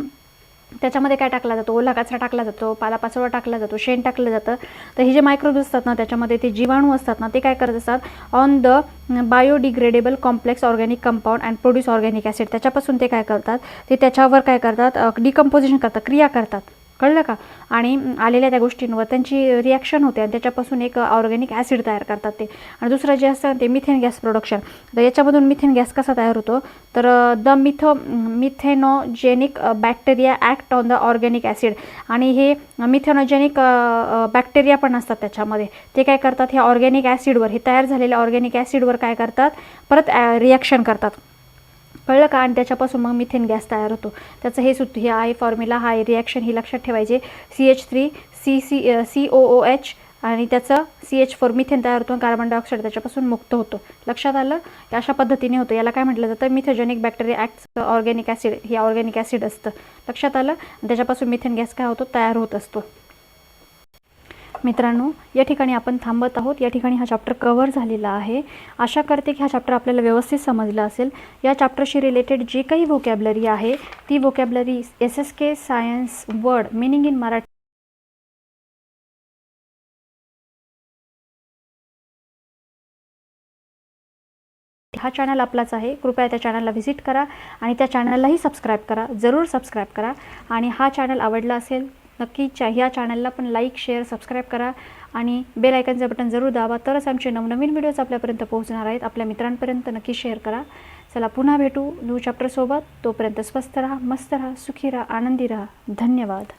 त्याच्यामध्ये काय टाकला जातो? ओला कचरा टाकला जातो, पालापाचोळा टाकला जातो, शेण टाकलं जातं. तर हे जे मायक्रोब्स असतात ना, त्याच्यामध्ये ते जीवाणू असतात ना, ते काय करत असतात? On the biodegradable complex organic compound and produce organic acid. त्याच्यापासून ते काय करतात? ते त्याच्यावर काय करतात? डिकम्पोजिशन करतात, क्रिया करतात. कळलं का? आणि आलेल्या त्या गोष्टींवर त्यांची रिॲक्शन होते आणि त्याच्यापासून एक ऑर्गॅनिक ॲसिड तयार करतात ते. आणि दुसरं जे असतं ते मिथेन गॅस प्रोडक्शन. तर याच्यामधून मिथेन गॅस कसा तयार होतो? तर the methanogenic bacteria act on the organic acid. आणि हे मिथेनोजेनिक बॅक्टेरिया पण असतात त्याच्यामध्ये. ते काय करतात? हे ऑर्गॅनिक ॲसिडवर, हे तयार झालेल्या ऑर्गॅनिक ॲसिडवर काय करतात? परत रिॲक्शन करतात. कळलं का? आणि त्याच्यापासून मग मिथेन गॅस तयार होतो. त्याचं हे सूत्र, हे आहे फॉर्म्युला, हा रिॲक्शन ही लक्षात ठेवायचे. CH3 COOH आणि त्याचं CH4 मिथेन तयार होतो. कार्बन डायऑक्साईड त्याच्यापासून मुक्त होतो. लक्षात आलं? अशा पद्धतीने होतं. याला काय म्हटलं जातं? मिथोजेनिक बॅक्टेरिया ॲक्ट ऑर्गॅनिक ॲसिड. हे ऑर्गॅनिक ॲसिड असतं. लक्षात आलं? त्याच्यापासून मिथेन गॅस काय होतो? तयार होत असतो. मित्रांनो, या ठिकाणी आपण थांबत आहोत. या ठिकाणी हा चॅप्टर कव्हर झालेला आहे. आशा करते की हा चॅप्टर आपल्याला व्यवस्थित समजला असेल. या चॅप्टरशी रिलेटेड जे काही व्होकॅब्लरी आहे ती vocabulary SSK science word meaning in Marathi हा चॅनल आपलाच आहे. कृपया त्या चॅनलला व्हिजिट करा आणि त्या चॅनललाही सबस्क्राईब करा. जरूर सबस्क्राईब करा. आणि हा चॅनल आवडला असेल नक्की ह्या चॅनलला पण लाईक, शेअर, सबस्क्राईब करा आणि बेल आयकनचं बटन जरूर दाबा. तरच आमचे नवनवीन व्हिडिओज आपल्यापर्यंत पोहोचणार आहेत. आपल्या मित्रांपर्यंत नक्की शेअर करा. चला पुन्हा भेटू न्यू चॅप्टरसोबत. तोपर्यंत स्वस्थ राहा, मस्त राहा, सुखी राहा, आनंदी राहा. धन्यवाद.